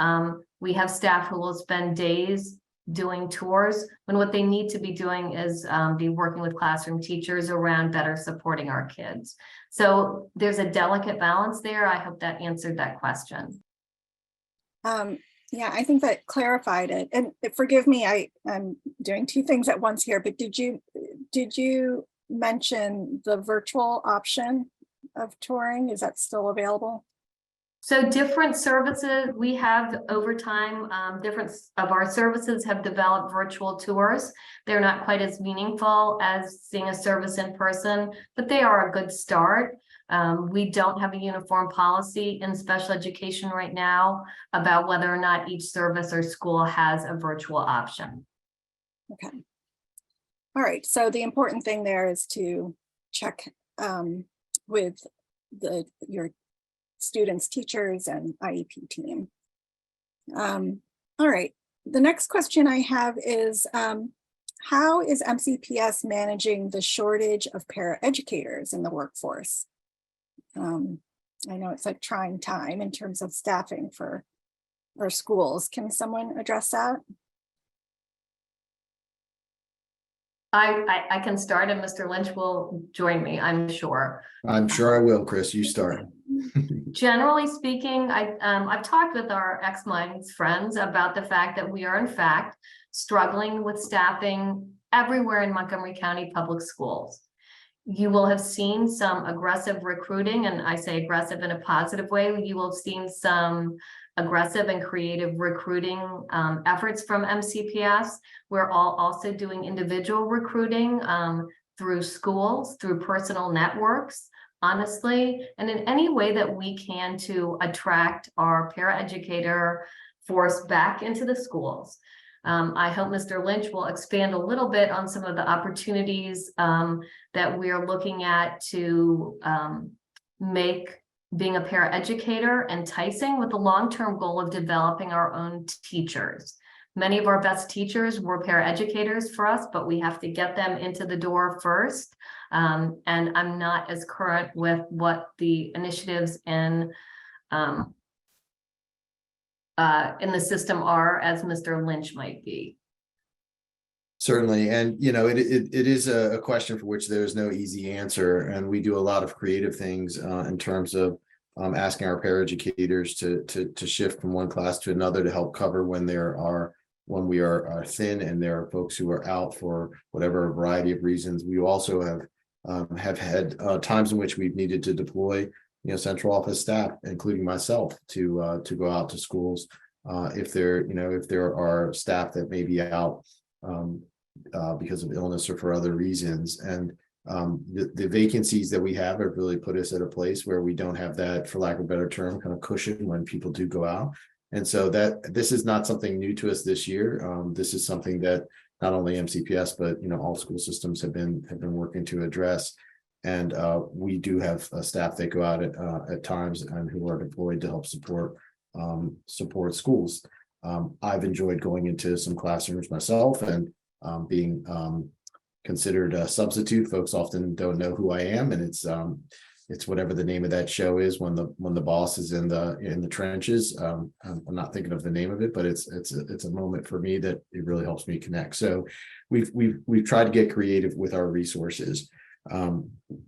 we have staff who will spend days doing tours when what they need to be doing is be working with classroom teachers around better supporting our kids. So there's a delicate balance there. I hope that answered that question. Yeah, I think that clarified it. And forgive me, I'm doing two things at once here, but did you mention the virtual option of touring? Is that still available? So different services, we have over time, different of our services have developed virtual tours. They're not quite as meaningful as seeing a service in person, but they are a good start. We don't have a uniform policy in special education right now about whether or not each service or school has a virtual option. Okay. All right. So the important thing there is to check with your students, teachers, and IEP team. All right. The next question I have is, how is MCPS managing the shortage of paraeducators in the workforce? I know it's a trying time in terms of staffing for our schools. Can someone address that? I can start and Mr. Lynch will join me, I'm sure. I'm sure I will, Chris. You start. Generally speaking, I've talked with our xMinds friends about the fact that we are in fact struggling with staffing everywhere in Montgomery County Public Schools. you will have seen some aggressive recruiting, and I say aggressive in a positive way. You will have seen some aggressive and creative recruiting efforts from MCPS. We're also doing individual recruiting through schools, through personal networks, honestly, and in any way that we can to attract our paraeducator force back into the schools. I hope Mr. Lynch will expand a little bit on some of the opportunities that we are looking at to make being a paraeducator enticing, with the long-term goal of developing our own teachers. Many of our best teachers were paraeducators for us, but we have to get them into the door first. And I'm not as current with what the initiatives in the system are as Mr. Lynch might be. Certainly. And, you know, it is a question for which there's no easy answer. And we do a lot of creative things in terms of asking our paraeducators to shift from one class to another to help cover when we are thin and there are folks who are out for whatever variety of reasons. We also have had times in which we've needed to deploy, central office staff, including myself, to go out to schools if there are staff that may be out because of illness or for other reasons. And the vacancies that we have really put us at a place where we don't have that, for lack of a better term, kind of cushion when people do go out. And so this is not something new to us this year. This is something that not only MCPS, but all school systems have been working to address. And we do have staff that go out at times and who are deployed to help support schools. I've enjoyed going into some classrooms myself and being considered a substitute. Folks often don't know who I am, and it's whatever the name of that show is when the boss is in the trenches. I'm not thinking of the name of it, but it's a moment for me that it really helps me connect. So we've tried to get creative with our resources.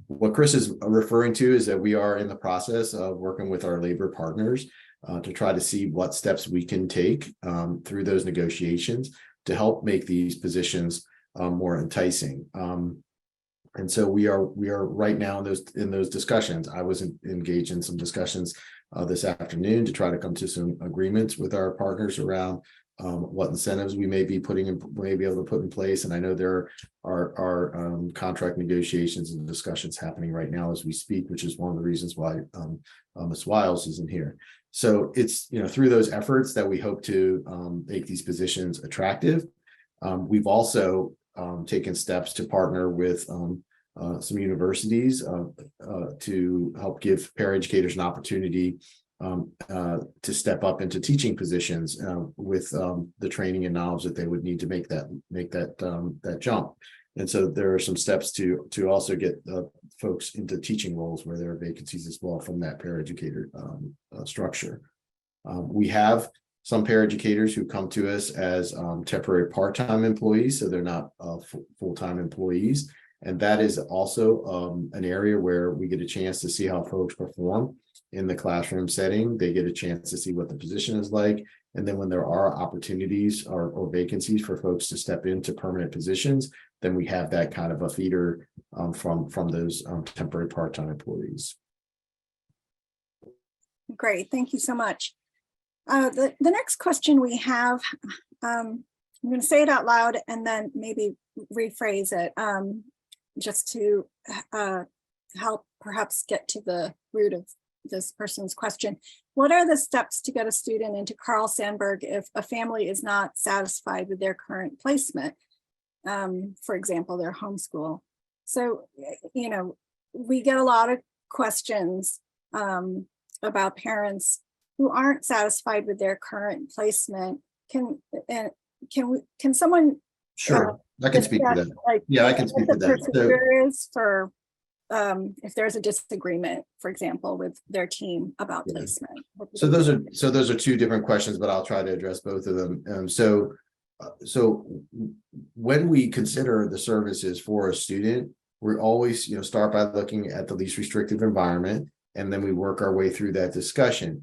What Chris is referring to is that we are in the process of working with our labor partners to try to see what steps we can take through those negotiations to help make these positions more enticing. And so we are right now in those discussions. I was engaged in some discussions this afternoon to try to come to some agreements with our partners around what incentives we may be able to put in place. And I know there are contract negotiations and discussions happening right now as we speak, which is one of the reasons why Ms. Wiles isn't here. So it's through those efforts that we hope to make these positions attractive. We've also taken steps to partner with some universities to help give paraeducators an opportunity to step up into teaching positions with the training and knowledge that they would need to make that jump. And so there are some steps to also get folks into teaching roles where there are vacancies as well from that paraeducator structure. We have some paraeducators who come to us as temporary part-time employees, so they're not full-time employees. And that is also an area where we get a chance to see how folks perform in the classroom setting. They get a chance to see what the position is like. And then when there are opportunities or vacancies for folks to step into permanent positions, then we have that kind of a feeder from those temporary part-time employees. Great, thank you so much. The next question we have, I'm going to say it out loud and then maybe rephrase it just to help perhaps get to the root of this person's question. What are the steps to get a student into Carl Sandburg if a family is not satisfied with their current placement? For example, their homeschool. So, we get a lot of questions about parents who aren't satisfied with their current placement. Can someone? Sure, I can speak to that. Yeah, I can speak to that. Procedure is for if there's a disagreement, for example, with their team about placement. So those are two different questions, but I'll try to address both of them. So when we consider the services for a student, we're always start by looking at the least restrictive environment, and then we work our way through that discussion.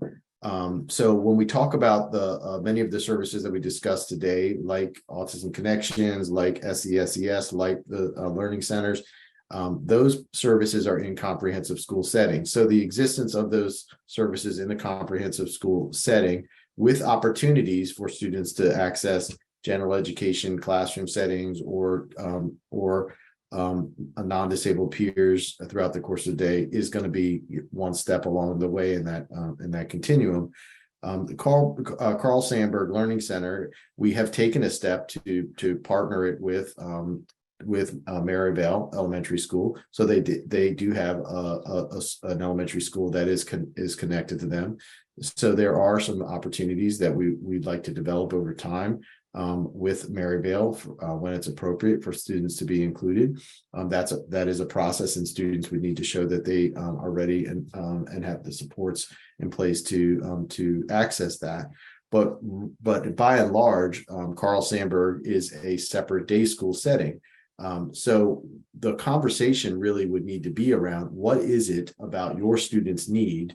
So when we talk about the many of the services that we discussed today, like Autism Connections, like SESES, like the learning centers, Those services are in comprehensive school settings. So the existence of those services in a comprehensive school setting with opportunities for students to access general education classroom settings or non-disabled peers throughout the course of the day is going to be one step along the way in that continuum. The Carl Sandburg Learning Center, we have taken a step to partner it with Maryvale Elementary School, so they do have an elementary school that is connected to them. So there are some opportunities that we'd like to develop over time with Maryvale when it's appropriate for students to be included. That is a process, and students would need to show that they are ready and have the supports in place to access that. But by and large, Carl Sandburg is a separate day school setting. So the conversation really would need to be around what is it about your students' need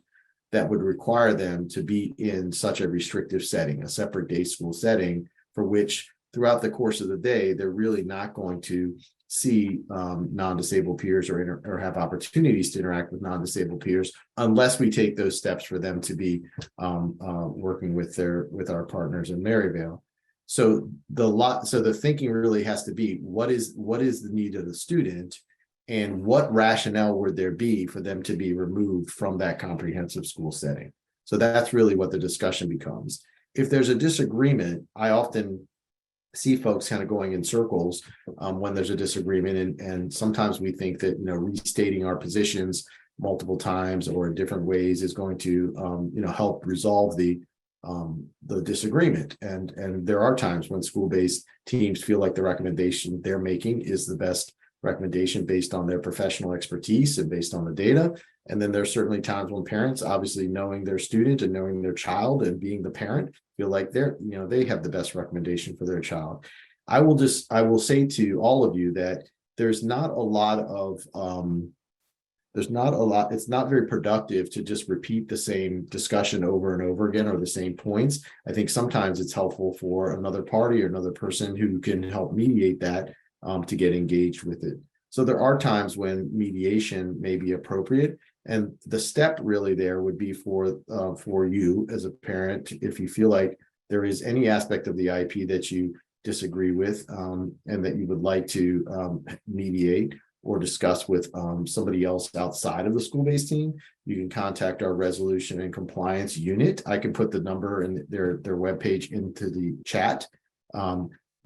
that would require them to be in such a restrictive setting, a separate day school setting, for which throughout the course of the day, they're really not going to see non-disabled peers or have opportunities to interact with non-disabled peers unless we take those steps for them to be working with our partners in Maryvale. So the thinking really has to be what is the need of the student, and what rationale would there be for them to be removed from that comprehensive school setting. So that's really what the discussion becomes. If there's a disagreement, I often see folks kind of going in circles when there's a disagreement, and sometimes we think that restating our positions multiple times or in different ways is going to help resolve the disagreement. And there are times when school-based teams feel like the recommendation they're making is the best recommendation based on their professional expertise and based on the data. And then there's certainly times when parents, obviously knowing their student and knowing their child and being the parent, feel like they have the best recommendation for their child. I will say to all of you that it's not very productive to just repeat the same discussion over and over again, or the same points. I think sometimes it's helpful for another party or another person who can help mediate that to get engaged with it. So there are times when mediation may be appropriate. And the step really there would be for you as a parent, if you feel like there is any aspect of the IEP that you disagree with and that you would like to mediate or discuss with somebody else outside of the school-based team, you can contact our resolution and compliance unit. I can put the number and their webpage into the chat.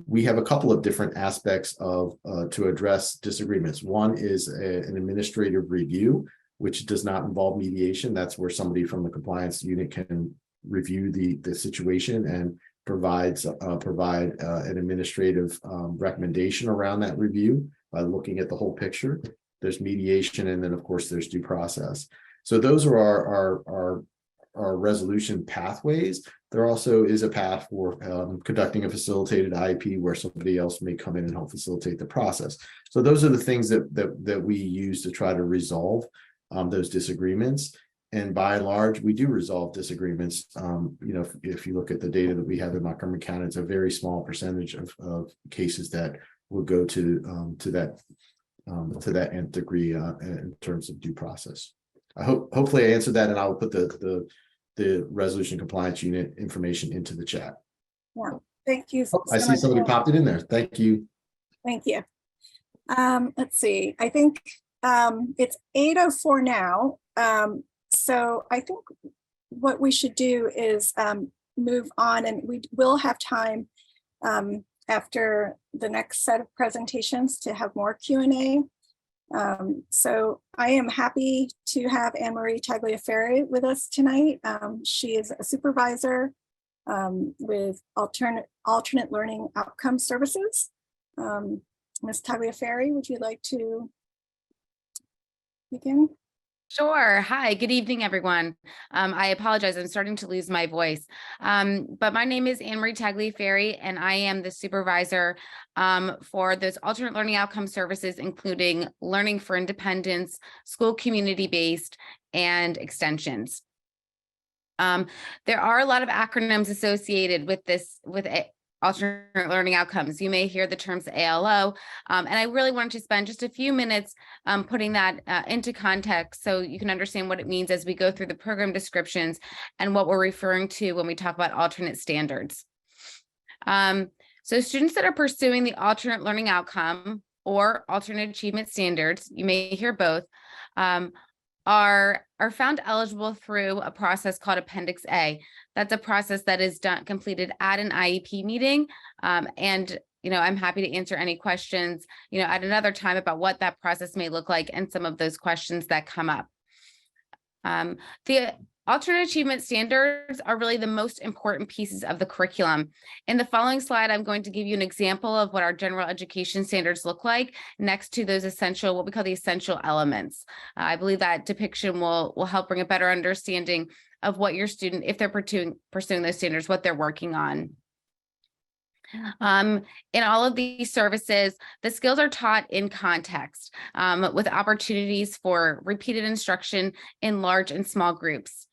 We have a couple of different aspects to address disagreements. One is an administrative review, which does not involve mediation. That's where somebody from the compliance unit can review the situation and provide an administrative recommendation around that review by looking at the whole picture. There's mediation, and then of course there's due process. So those are our resolution pathways. There also is a path for conducting a facilitated IEP where somebody else may come in and help facilitate the process. So those are the things that we use to try to resolve those disagreements. And by and large, we do resolve disagreements. If you look at the data that we have in Montgomery County, it's a very small percentage of cases that will go to that nth degree in terms of due process. Hopefully I answered that, and I'll put the resolution compliance unit information into the chat. Yeah, thank you. I see somebody popped it in there. Thank you. Thank you. Let's see. I think it's 8:04 now. So I think what we should do is move on, and we will have time after the next set of presentations to have more Q&A. So I am happy to have Anne-Marie Tagliaferri with us tonight. She is a supervisor with alternate learning outcome services. Ms. Tagliaferri, would you like to begin? Sure. Hi, good evening, everyone. I apologize, I'm starting to lose my voice. But my name is Anne-Marie Tagliaferri, and I am the supervisor for those alternate learning outcome services, including Learning for Independence, school community-based, and extensions. There are a lot of acronyms associated with alternate learning outcomes. You may hear the terms ALO, and I really wanted to spend just a few minutes putting that into context so you can understand what it means as we go through the program descriptions and what we're referring to when we talk about alternate standards. So students that are pursuing the alternate learning outcome or alternate achievement standards, you may hear both, are found eligible through a process called Appendix A. That's a process that is completed at an IEP meeting. And I'm happy to answer any questions, at another time about what that process may look like and some of those questions that come up. The alternate achievement standards are really the most important pieces of the curriculum. In the following slide, I'm going to give you an example of what our general education standards look like next to those essential, what we call the essential elements. I believe that depiction will help bring a better understanding of what your student, if they're pursuing those standards, what they're working on. In all of these services, the skills are taught in context with opportunities for repeated instruction in large and small groups.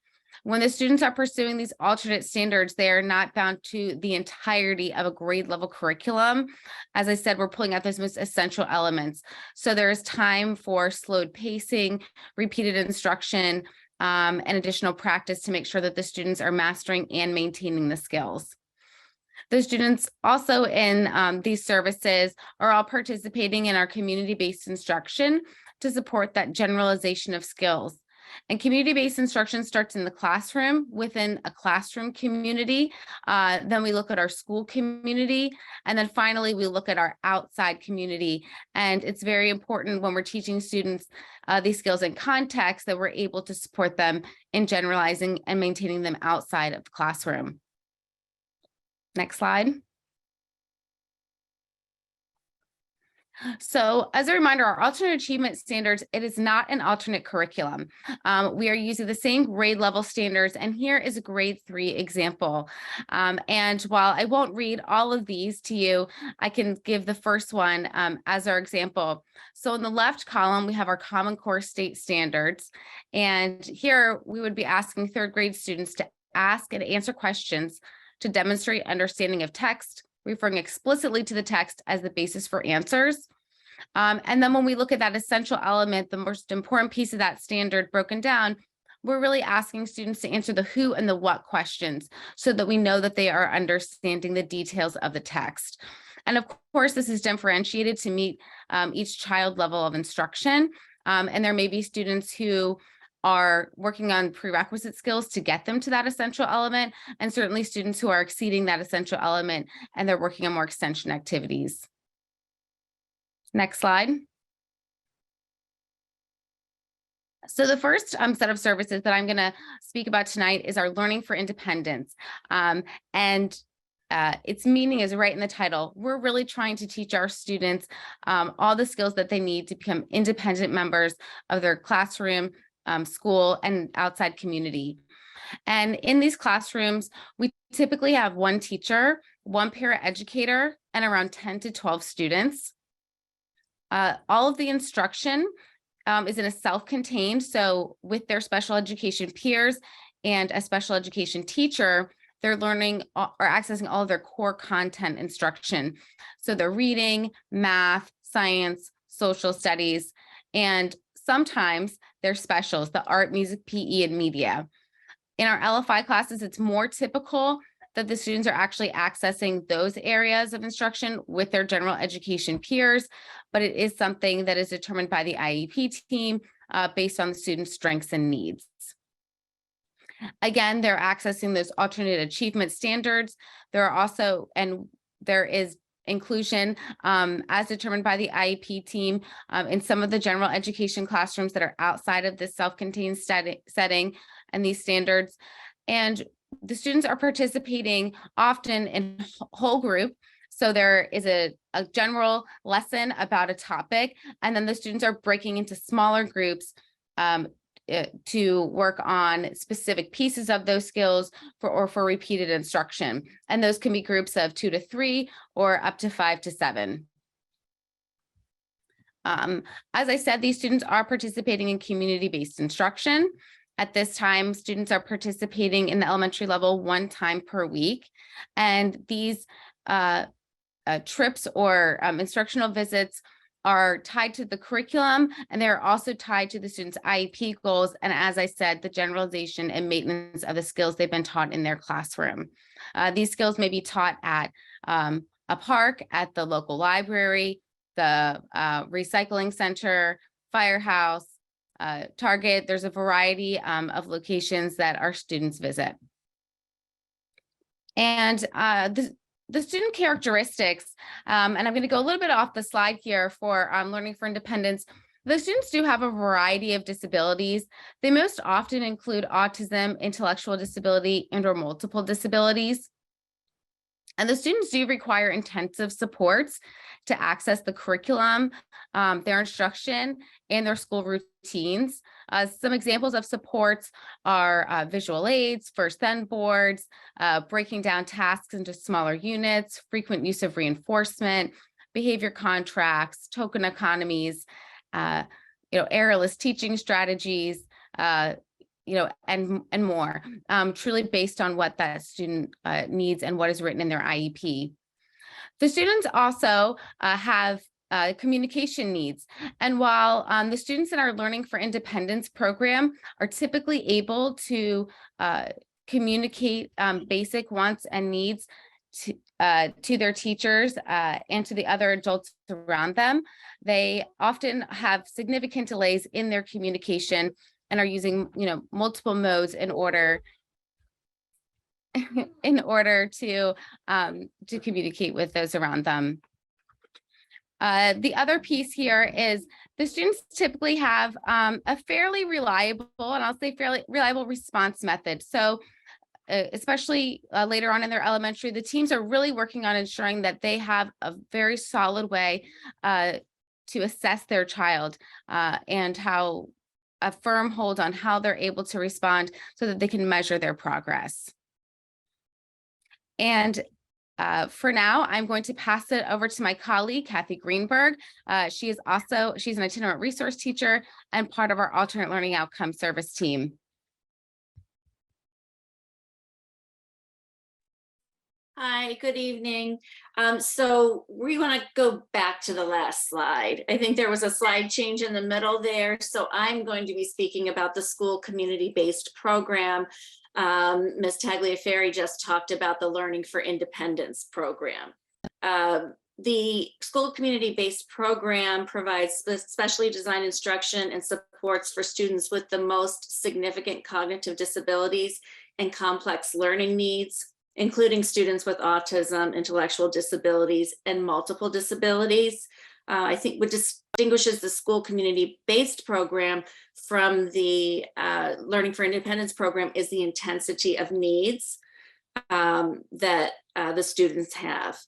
When the students are pursuing these alternate standards, they are not bound to the entirety of a grade level curriculum. As I said, we're pulling out those most essential elements. So there is time for slowed pacing, repeated instruction, and additional practice to make sure that the students are mastering and maintaining the skills. The students also in these services are all participating in our community-based instruction to support that generalization of skills. And community-based instruction starts in the classroom within a classroom community. Then we look at our school community. And then finally, we look at our outside community. And it's very important when we're teaching students these skills in context that we're able to support them in generalizing and maintaining them outside of the classroom. Next slide. So as a reminder, our alternate achievement standards, it is not an alternate curriculum. We are using the same grade level standards, and here is a grade 3 example. And while I won't read all of these to you, I can give the first one as our example. So in the left column, we have our Common Core state standards. And here we would be asking 3rd grade students to ask and answer questions to demonstrate understanding of text, referring explicitly to the text as the basis for answers. And then when we look at that essential element, the most important piece of that standard broken down, we're really asking students to answer the who and the what questions so that we know that they are understanding the details of the text. And of course, this is differentiated to meet each child level of instruction. And there may be students who are working on prerequisite skills to get them to that essential element, and certainly students who are exceeding that essential element and they're working on more extension activities. Next slide. So the first set of services that I'm going to speak about tonight is our Learning for Independence. Its meaning is right in the title. We're really trying to teach our students all the skills that they need to become independent members of their classroom, school, and outside community. And in these classrooms, we typically have one teacher, one paraeducator, and around 10 to 12 students. All of the instruction is in a self-contained, so with their special education peers and a special education teacher, they're learning or accessing all of their core content instruction. So they're reading, math, science, social studies, and sometimes they're specials, the art, music, PE, and media. In our LFI classes, it's more typical that the students are actually accessing those areas of instruction with their general education peers, but it is something that is determined by the IEP team based on the student's strengths and needs. Again, they're accessing those alternate achievement standards. There are also, and there is inclusion as determined by the IEP team in some of the general education classrooms that are outside of this self-contained setting and these standards. And the students are participating often in whole group. So there is a general lesson about a topic, and then the students are breaking into smaller groups to work on specific pieces of those skills for repeated instruction. And those can be groups of 2 to 3 or up to 5 to 7. As I said, these students are participating in community-based instruction. At this time, students are participating in the elementary level 1 time per week. And these trips or instructional visits are tied to the curriculum, and they're also tied to the students' IEP goals. And as I said, the generalization and maintenance of the skills they've been taught in their classroom. These skills may be taught at a park, at the local library, the recycling center, firehouse, Target. There's a variety of locations that our students visit. And the student characteristics, and I'm going to go a little bit off the slide here for Learning for Independence. The students do have a variety of disabilities. They most often include autism, intellectual disability, and/or multiple disabilities. And the students do require intensive supports to access the curriculum, their instruction, and their school routines. Some examples of supports are visual aids, first then boards, breaking down tasks into smaller units, frequent use of reinforcement, behavior contracts, token economies, errorless teaching strategies, and more, truly based on what that student needs and what is written in their IEP. The students also have communication needs. And while the students in our Learning for Independence program are typically able to communicate basic wants and needs to their teachers and to the other adults around them, they often have significant delays in their communication and are using, multiple modes in order to communicate with those around them. The other piece here is the students typically have a fairly reliable, and I'll say fairly reliable response method. So especially later on in their elementary, the teams are really working on ensuring that they have a very solid way to assess their child and how a firm hold on how they're able to respond so that they can measure their progress. And for now, I'm going to pass it over to my colleague, Kathy Greenberg. She's an itinerant resource teacher and part of our alternate learning outcome service team. Hi, good evening. So we want to go back to the last slide. I think there was a slide change in the middle there. So I'm going to be speaking about the school community-based program. Ms. Tagliaferri just talked about the Learning for Independence program. The school community-based program provides specially designed instruction and supports for students with the most significant cognitive disabilities and complex learning needs, including students with autism, intellectual disabilities, and multiple disabilities. I think what distinguishes the school community-based program from the Learning for Independence program is the intensity of needs that the students have.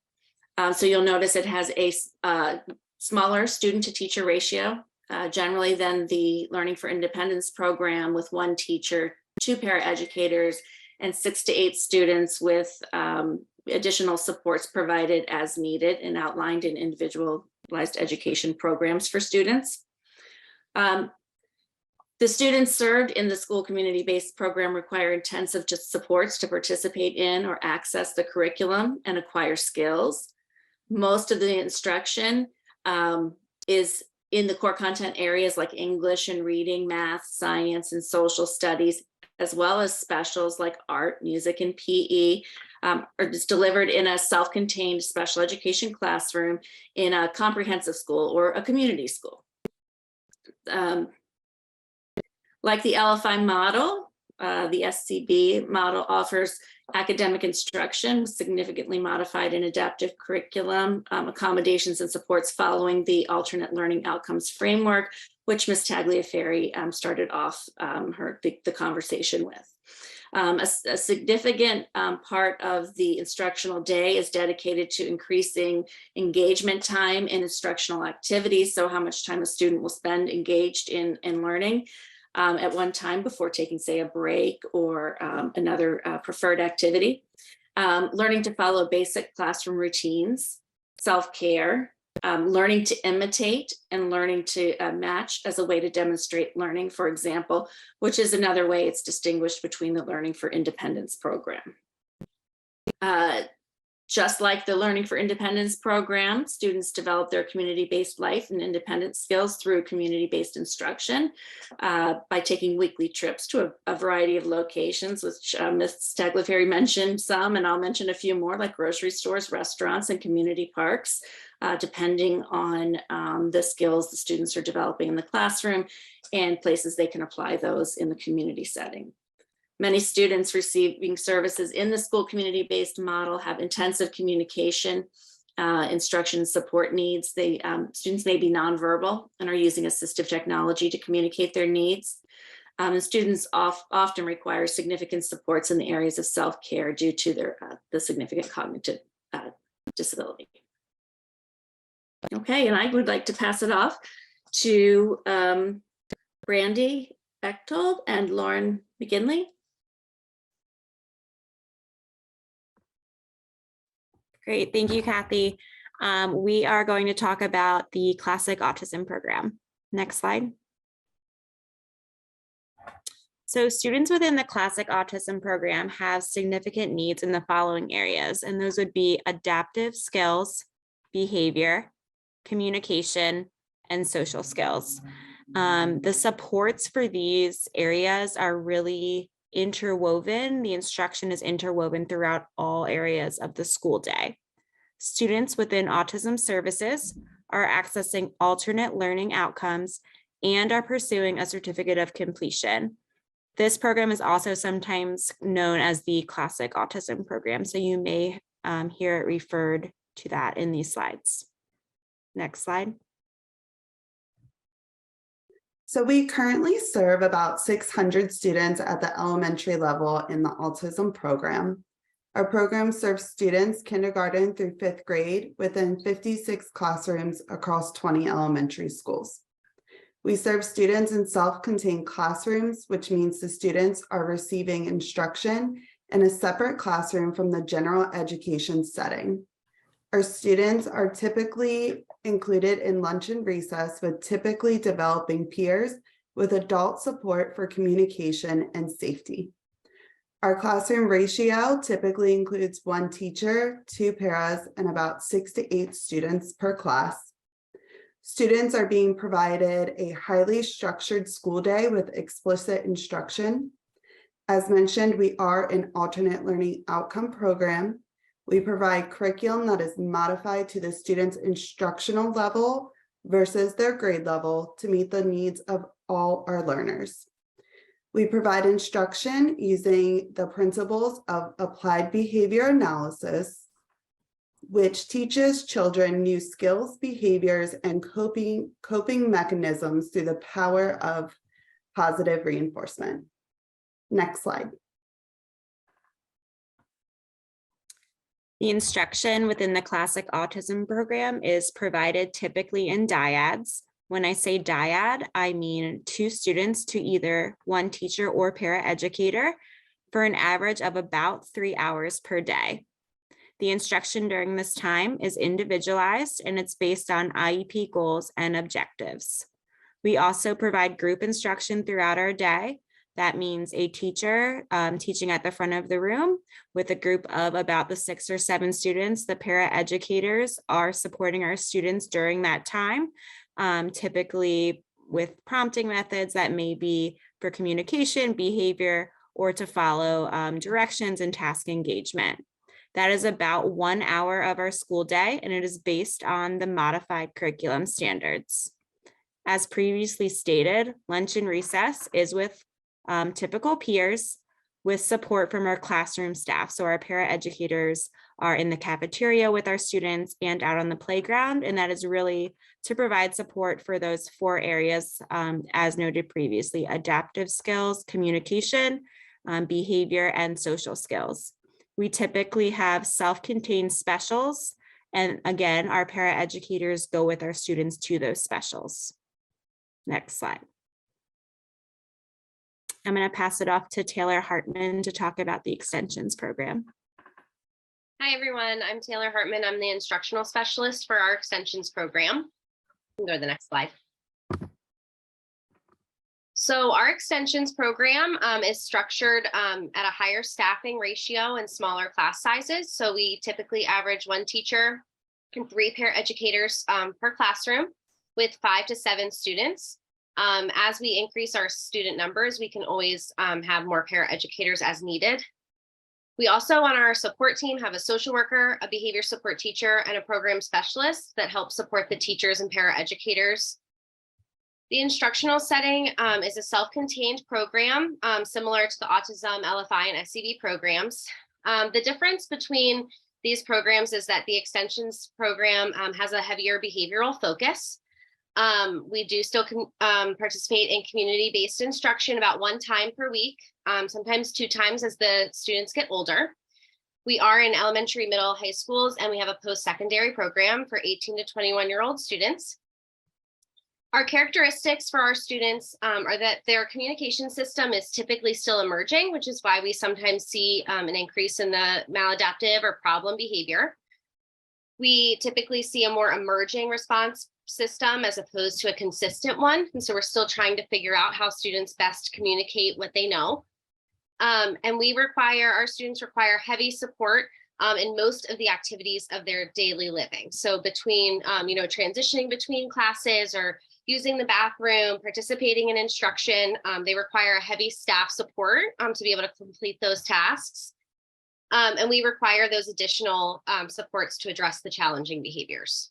So you'll notice it has a smaller student to teacher ratio, generally than the Learning for Independence program, with 1 teacher, 2 paraeducators, and 6 to 8 students with additional supports provided as needed and outlined in individualized education programs for students. The students served in the school community-based program require intensive supports to participate in or access the curriculum and acquire skills. Most of the instruction is in the core content areas like English and reading, math, science, and social studies, as well as specials like art, music, and PE, are just delivered in a self-contained special education classroom in a comprehensive school or a community school. Like the LFI model, the SCB model offers academic instruction, significantly modified and adaptive curriculum, accommodations and supports following the alternate learning outcomes framework, which Ms. Tagliaferri started off the conversation with. A significant part of the instructional day is dedicated to increasing engagement time in instructional activities. So how much time a student will spend engaged in learning at one time before taking, say, a break or another preferred activity. Learning to follow basic classroom routines, self-care, learning to imitate, and learning to match as a way to demonstrate learning, for example, which is another way it's distinguished between the Learning for Independence program. Just like the Learning for Independence program, students develop their community-based life and independence skills through community-based instruction by taking weekly trips to a variety of locations, which Ms. Tagliaferri mentioned some, and I'll mention a few more, like grocery stores, restaurants, and community parks, depending on the skills the students are developing in the classroom and places they can apply those in the community setting. Many students receiving services in the school community-based model have intensive communication, instruction, and support needs. Students may be nonverbal and are using assistive technology to communicate their needs. And students often require significant supports in the areas of self-care due to the significant cognitive disability. Okay, and I would like to pass it off to Brandy Bechtold and Lauren McGinley. Great, thank you, Kathy. We are going to talk about the Classic Autism program. Next slide. So students within the Classic Autism program have significant needs in the following areas, and those would be adaptive skills, behavior, communication, and social skills. The supports for these areas are really interwoven. The instruction is interwoven throughout all areas of the school day. Students within autism services are accessing alternate learning outcomes and are pursuing a certificate of completion. This program is also sometimes known as the Classic Autism program, so you may hear it referred to that in these slides. Next slide. So we currently serve about 600 students at the elementary level in the autism program. Our program serves students kindergarten through 5th grade within 56 classrooms across 20 elementary schools. We serve students in self-contained classrooms, which means the students are receiving instruction in a separate classroom from the general education setting. Our students are typically included in lunch and recess with typically developing peers with adult support for communication and safety. Our classroom ratio typically includes 1 teacher, 2 paras, and about 6 to 8 students per class. Students are being provided a highly structured school day with explicit instruction. As mentioned, we are an alternate learning outcome program. We provide curriculum that is modified to the student's instructional level versus their grade level to meet the needs of all our learners. We provide instruction using the principles of applied behavior analysis, which teaches children new skills, behaviors, and coping mechanisms through the power of positive reinforcement. Next slide. The instruction within the Classic Autism program is provided typically in dyads. When I say dyad, I mean 2 students to either 1 teacher or paraeducator for an average of about 3 hours per day. The instruction during this time is individualized and it's based on IEP goals and objectives. We also provide group instruction throughout our day. That means a teacher teaching at the front of the room with a group of about the 6 or 7 students. The paraeducators are supporting our students during that time, typically with prompting methods that may be for communication, behavior, or to follow directions and task engagement. That is about 1 hour of our school day, and it is based on the modified curriculum standards. As previously stated, lunch and recess is with typical peers with support from our classroom staff. So our paraeducators are in the cafeteria with our students and out on the playground, and that is really to provide support for those 4 areas as noted previously: adaptive skills, communication, behavior, and social skills. We typically have self-contained specials, and again, our paraeducators go with our students to those specials. Next slide. I'm going to pass it off to Taylor Hartman to talk about the extensions program. Hi, everyone. I'm Taylor Hartman. I'm the instructional specialist for our extensions program. Go to the next slide. So our extensions program is structured at a higher staffing ratio and smaller class sizes. So we typically average 1 teacher and 3 paraeducators per classroom with 5 to 7 students. As we increase our student numbers, we can always have more paraeducators as needed. We also on our support team have a social worker, a behavior support teacher, and a program specialist that help support the teachers and paraeducators. The instructional setting is a self-contained program similar to the Autism, LFI, and SCD programs. The difference between these programs is that the extensions program has a heavier behavioral focus. We do still participate in community-based instruction about 1 time per week, sometimes 2 times as the students get older. We are in elementary, middle, high schools, and we have a post-secondary program for 18 to 21-year-old students. Our characteristics for our students are that their communication system is typically still emerging, which is why we sometimes see an increase in the maladaptive or problem behavior. We typically see a more emerging response system as opposed to a consistent one. And so we're still trying to figure out how students best communicate what they know. And our students require heavy support in most of the activities of their daily living. So between, transitioning between classes or using the bathroom, participating in instruction, they require a heavy staff support to be able to complete those tasks. And we require those additional supports to address the challenging behaviors.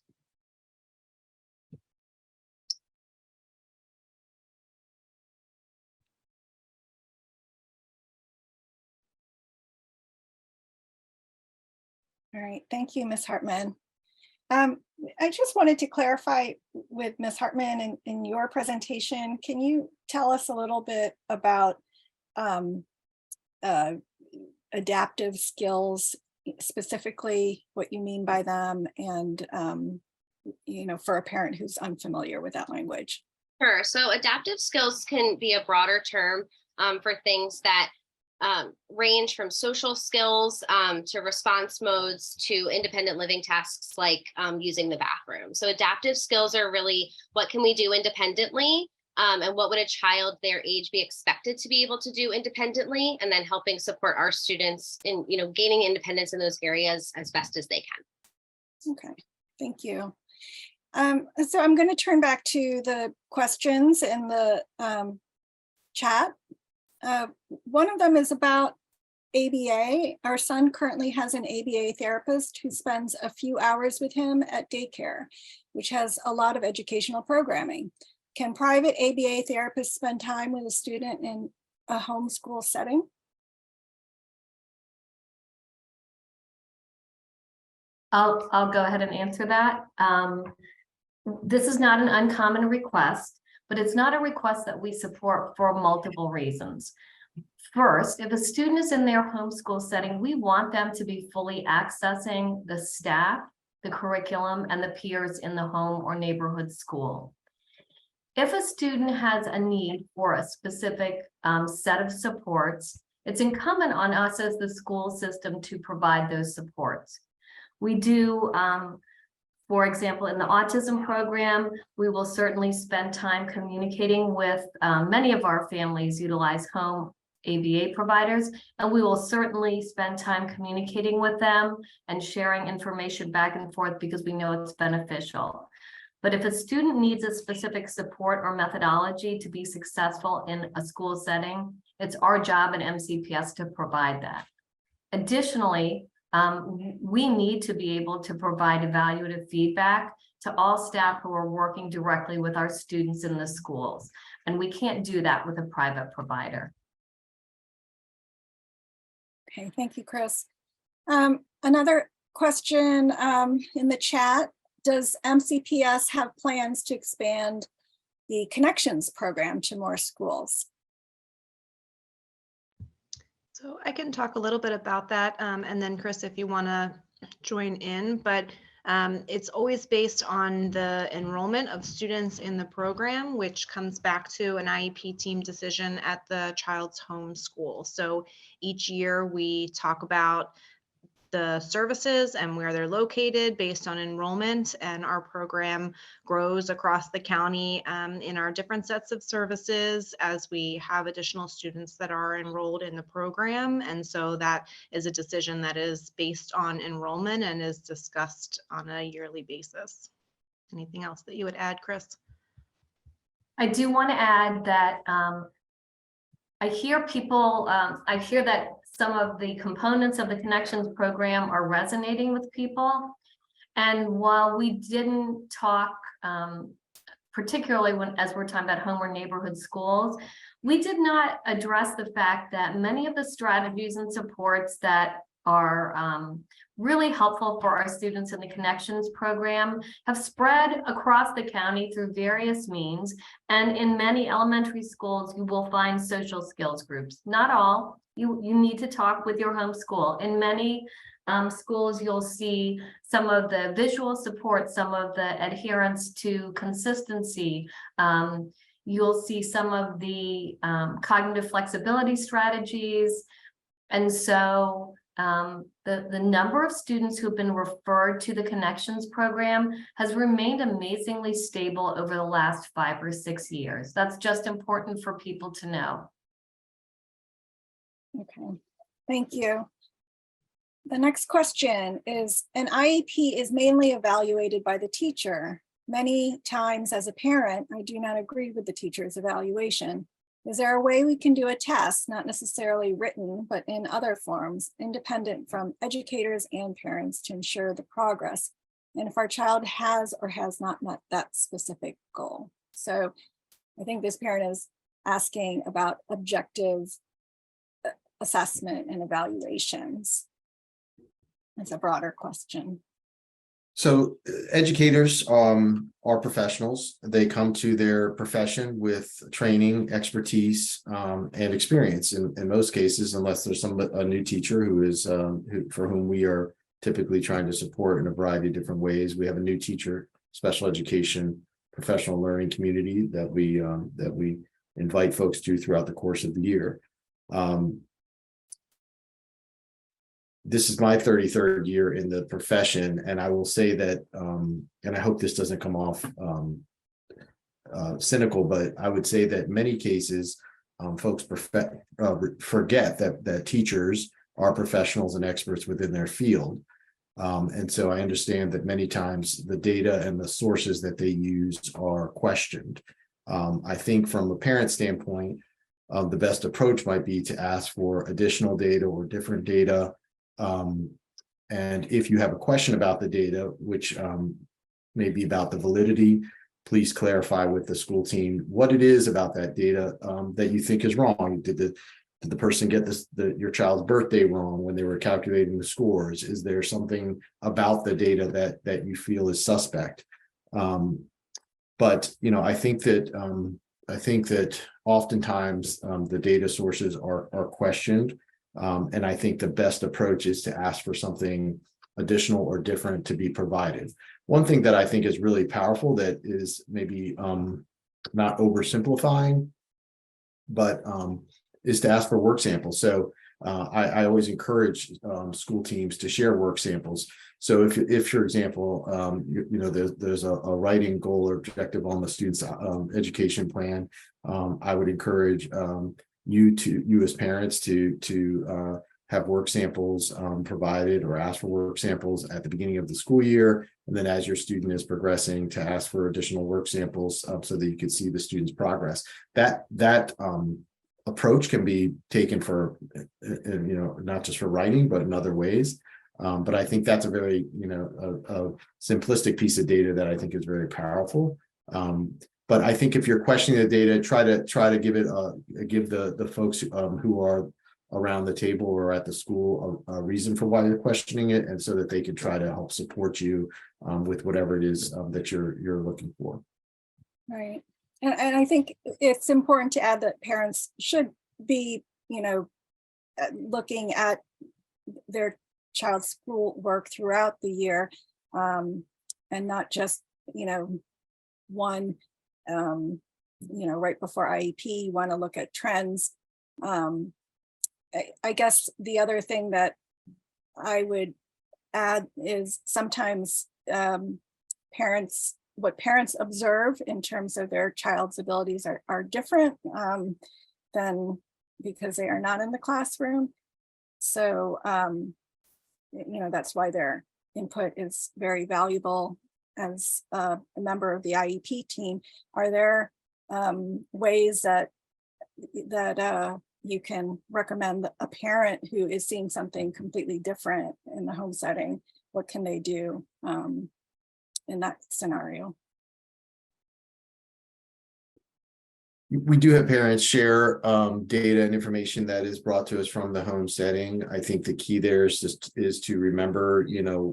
All right, thank you, Ms. Hartman. I just wanted to clarify with Ms. Hartman in your presentation, can you tell us a little bit about adaptive skills, specifically what you mean by them, and for a parent who's unfamiliar with that language? Sure. So adaptive skills can be a broader term for things that range from social skills to response modes to independent living tasks like using the bathroom. So adaptive skills are really what can we do independently and what would a child their age be expected to be able to do independently, and then helping support our students in gaining independence in those areas as best as they can. Okay, thank you. So I'm going to turn back to the questions in the chat. One of them is about ABA. Our son currently has an ABA therapist who spends a few hours with him at daycare, which has a lot of educational programming. Can private ABA therapists spend time with a student in a homeschool setting? I'll go ahead and answer that. This is not an uncommon request, but it's not a request that we support for multiple reasons. First, if a student is in their homeschool setting, we want them to be fully accessing the staff, the curriculum, and the peers in the home or neighborhood school. If a student has a need for a specific set of supports, it's incumbent on us as the school system to provide those supports. We do, for example, in the autism program, we will certainly spend time communicating with many of our families utilize home ABA providers, and we will certainly spend time communicating with them and sharing information back and forth because we know it's beneficial. But if a student needs a specific support or methodology to be successful in a school setting, it's our job at MCPS to provide that. Additionally, we need to be able to provide evaluative feedback to all staff who are working directly with our students in the schools. And we can't do that with a private provider. Okay, thank you, Chris. Another question in the chat, does MCPS have plans to expand the Connections program to more schools? So I can talk a little bit about that, and then Chris, if you want to join in, but it's always based on the enrollment of students in the program, which comes back to an IEP team decision at the child's home school. So each year we talk about the services and where they're located based on enrollment, and our program grows across the county in our different sets of services as we have additional students that are enrolled in the program. And so that is a decision that is based on enrollment and is discussed on a yearly basis. Anything else that you would add, Chris? I do want to add that I hear that some of the components of the Connections program are resonating with people. And while we didn't talk, particularly as we're talking about home or neighborhood schools, we did not address the fact that many of the strategies and supports that are really helpful for our students in the Connections program have spread across the county through various means. And in many elementary schools, you will find social skills groups. Not all. You need to talk with your home school. In many schools, you'll see some of the visual support, some of the adherence to consistency. You'll see some of the cognitive flexibility strategies. And so the number of students who've been referred to the Connections program has remained amazingly stable over the last 5 or 6 years. That's just important for people to know. Okay, thank you. The next question is, an IEP is mainly evaluated by the teacher. Many times as a parent, I do not agree with the teacher's evaluation. Is there a way we can do a test, not necessarily written, but in other forms, independent from educators and parents to ensure the progress? And if our child has or has not met that specific goal. So I think this parent is asking about objective assessment and evaluations. It's a broader question. So educators are professionals. They come to their profession with training, expertise, and experience. In most cases, unless there's a new teacher who is for whom we are typically trying to support in a variety of different ways. We have a new teacher, special education, professional learning community that we invite folks to throughout the course of the year. This is my 33rd year in the profession, and I will say that, and I hope this doesn't come off cynical, but I would say that many cases, folks forget that teachers are professionals and experts within their field. And so I understand that many times the data and the sources that they use are questioned. I think from a parent standpoint, the best approach might be to ask for additional data or different data. And if you have a question about the data, which may be about the validity, please clarify with the school team what it is about that data that you think is wrong. Did the person get your child's birthday wrong when they were calculating the scores? Is there something about the data that you feel is suspect? But I think that oftentimes the data sources are questioned. And I think the best approach is to ask for something additional or different to be provided. One thing that I think is really powerful that is maybe not oversimplifying, but is to ask for work samples. So I always encourage school teams to share work samples. So if for example, there's a writing goal or objective on the student's education plan, I would encourage you as parents to have work samples provided or ask for work samples at the beginning of the school year. And then as your student is progressing, to ask for additional work samples so that you can see the student's progress. That approach can be taken for, not just for writing, but in other ways. But I think that's a very, a simplistic piece of data that I think is very powerful. But I think if you're questioning the data, try to give the folks who are around the table or at the school a reason for why you're questioning it, and so that they can try to help support you with whatever it is that you're looking for. Right. And I think it's important to add that parents should be, looking at their child's school work throughout the year, and not just, one, right before IEP, you want to look at trends. I guess the other thing that I would add is sometimes what parents observe in terms of their child's abilities are different than because they are not in the classroom. So, that's why their input is very valuable as a member of the IEP team. Are there ways that you can recommend a parent who is seeing something completely different in the home setting? What can they do in that scenario? We do have parents share data and information that is brought to us from the home setting. I think the key there is to remember,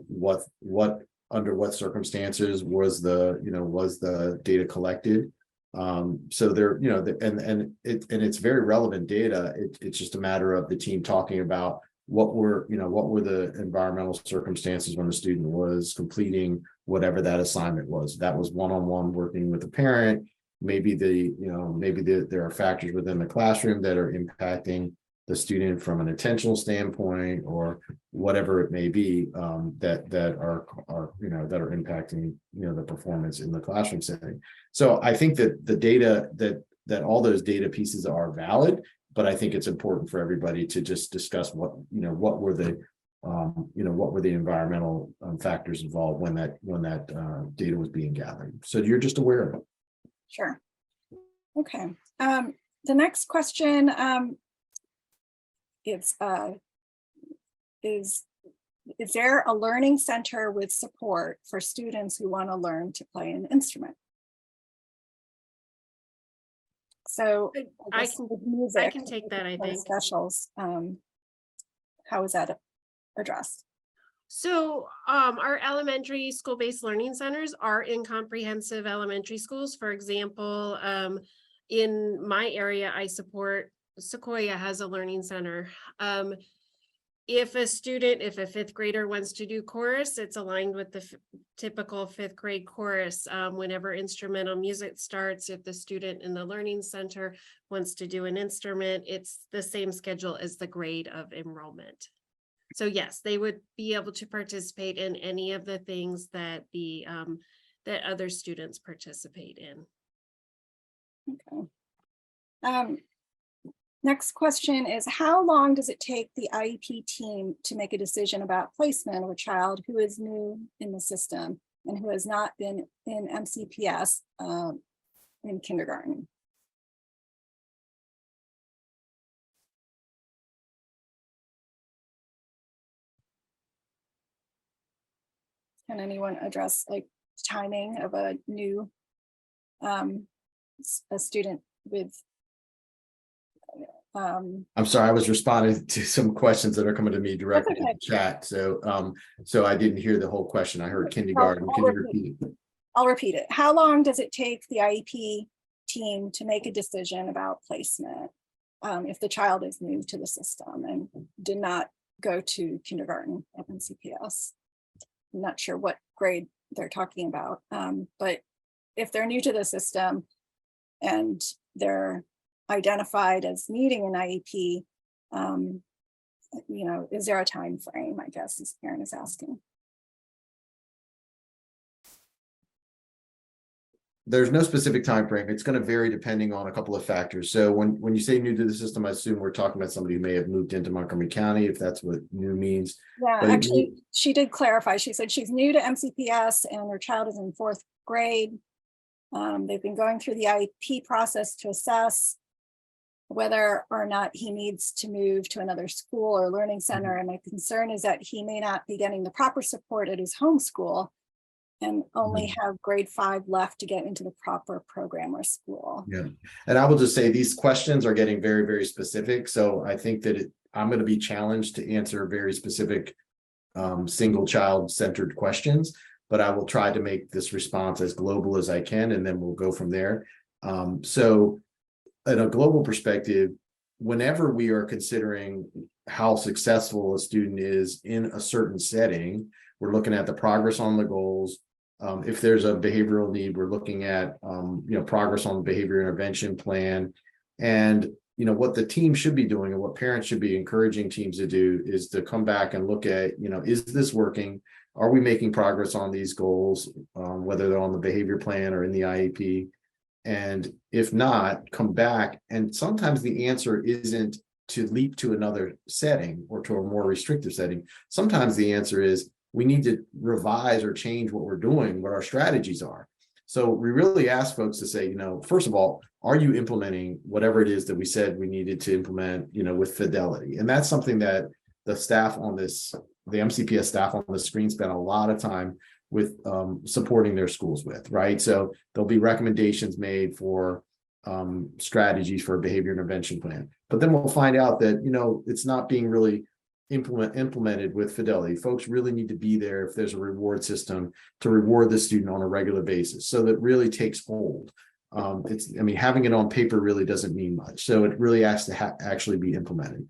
what under what circumstances was the data collected. So there, and it's very relevant data. It's just a matter of the team talking about what were the environmental circumstances when the student was completing whatever that assignment was. That was one-on-one working with the parent. Maybe there are factors within the classroom that are impacting the student from an attentional standpoint or whatever it may be, that are impacting the performance in the classroom setting. So I think that the data that all those data pieces are valid, but I think it's important for everybody to just discuss what were the environmental factors involved when that data was being gathered. So you're just aware of it. Sure. Okay. The next question is there a learning center with support for students who want to learn to play an instrument? So I can take that, I think. Specials, how is that addressed? So our elementary school-based learning centers are in comprehensive elementary schools. For example, in my area, I support Sequoia has a learning center. If a fifth grader wants to do chorus, it's aligned with the typical fifth grade chorus. Whenever instrumental music starts, if the student in the learning center wants to do an instrument, it's the same schedule as the grade of enrollment. So yes, they would be able to participate in any of the things that that other students participate in. Okay. Next question is, how long does it take the IEP team to make a decision about placement of a child who is new in the system and who has not been in MCPS in kindergarten? Can anyone address timing of a new a student with I'm sorry, I was responding to some questions that are coming to me directly in the chat. So I didn't hear the whole question. I heard kindergarten. Can you repeat it? I'll repeat it. How long does it take the IEP team to make a decision about placement if the child is new to the system and did not go to kindergarten at MCPS? I'm not sure what grade they're talking about, but if they're new to the system and they're identified as needing an IEP, is there a time frame, I guess this parent is asking. There's no specific time frame. It's going to vary depending on a couple of factors. So when you say new to the system, I assume we're talking about somebody who may have moved into Montgomery County, if that's what new means. Yeah, but actually, she did clarify. She said she's new to MCPS and her child is in 4th grade. They've been going through the IEP process to assess whether or not he needs to move to another school or learning center. And my concern is that he may not be getting the proper support at his home school and only have grade 5 left to get into the proper program or school. Yeah, and I will just say these questions are getting very, very specific. So I think that I'm going to be challenged to answer very specific single child centered questions, but I will try to make this response as global as I can, and then we'll go from there. So in a global perspective, whenever we are considering how successful a student is in a certain setting, we're looking at the progress on the goals. If there's a behavioral need, we're looking at progress on the behavior intervention plan. And what the team should be doing and what parents should be encouraging teams to do is to come back and look at, is this working? Are we making progress on these goals, whether they're on the behavior plan or in the IEP? And if not, come back. And sometimes the answer isn't to leap to another setting or to a more restrictive setting. Sometimes the answer is we need to revise or change what we're doing, what our strategies are. So we really ask folks to say, first of all, are you implementing whatever it is that we said we needed to implement, with fidelity? And that's something that the staff on this, the MCPS staff on the screen spent a lot of time with supporting their schools with, right? So there'll be recommendations made for strategies for a behavior intervention plan. But then we'll find out that, it's not being really implemented with fidelity. Folks really need to be there if there's a reward system to reward the student on a regular basis. So that really takes hold. Having it on paper really doesn't mean much. So it really has to actually be implemented.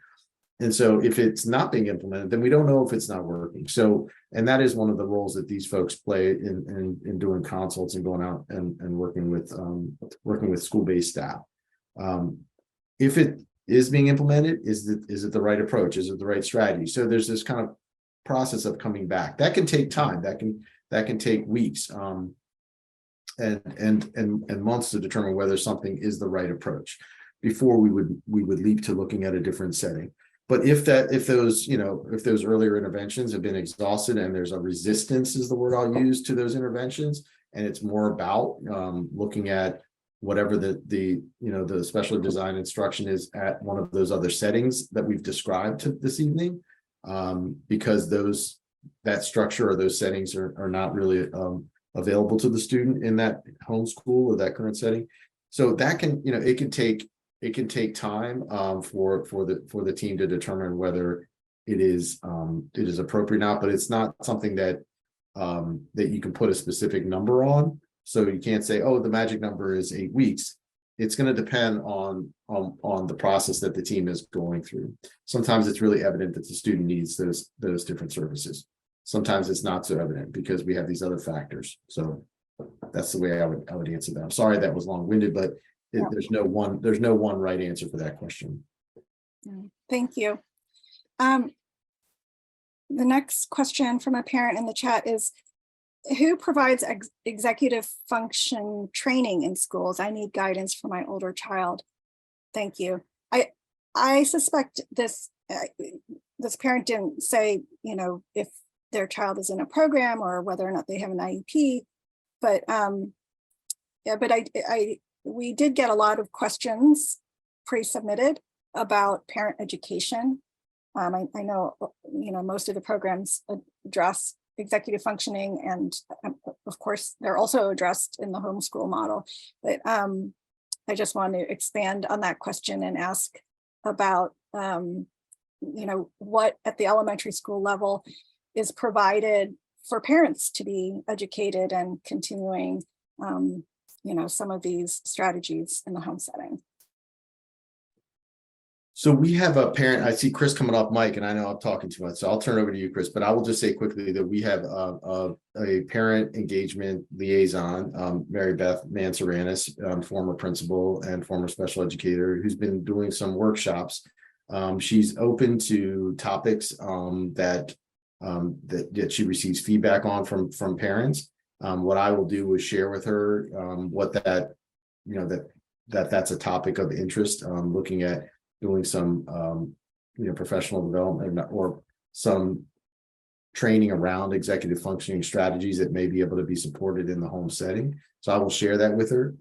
And so if it's not being implemented, then we don't know if it's not working. So, and that is one of the roles that these folks play in doing consults and going out and working with school-based staff. If it is being implemented, is it the right approach? Is it the right strategy? So there's this kind of process of coming back. That can take time. That can take weeks and months to determine whether something is the right approach before we would leap to looking at a different setting. But if those earlier interventions have been exhausted and there's a resistance is the word I'll use to those interventions, and it's more about looking at whatever the special design instruction is at one of those other settings that we've described this evening, because that structure or those settings are not really available to the student in that homeschool or that current setting. So that can, it can take time for the team to determine whether it is appropriate or not, but it's not something that you can put a specific number on. So you can't say, oh, the magic number is 8 weeks. It's going to depend on the process that the team is going through. Sometimes it's really evident that the student needs those different services. Sometimes it's not so evident because we have these other factors. So that's the way I would answer that. I'm sorry that was long-winded, but there's no one right answer for that question. Thank you. The next question from a parent in the chat is, who provides executive function training in schools? I need guidance for my older child. Thank you. I suspect this parent didn't say, if their child is in a program or whether or not they have an IEP, but we did get a lot of questions pre-submitted about parent education. I know, most of the programs address executive functioning, and of course, they're also addressed in the homeschool model. But I just want to expand on that question and ask about, what at the elementary school level is provided for parents to be educated and continuing, some of these strategies in the home setting. So we have a parent, I see Chris coming off mic, and I know I'm talking too much, so I'll turn over to you, Chris, but I will just say quickly that we have a parent engagement liaison, Mary Beth Mansaranis, former principal and former special educator, who's been doing some workshops. She's open to topics that she receives feedback on from parents. What I will do is share with her what that's a topic of interest, looking at doing some professional development or some training around executive functioning strategies that may be able to be supported in the home setting. So I will share that with her.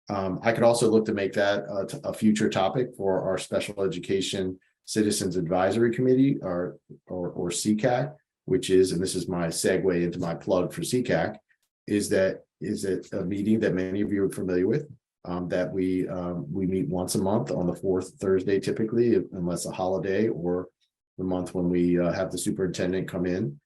I could also look to make that a future topic for our Special Education Citizens Advisory Committee or CCAC, which is, and this is my segue into my plug for CCAC, is it a meeting that many of you are familiar with, that we meet once a month on the fourth Thursday, typically, unless a holiday or the month when we have the superintendent come in.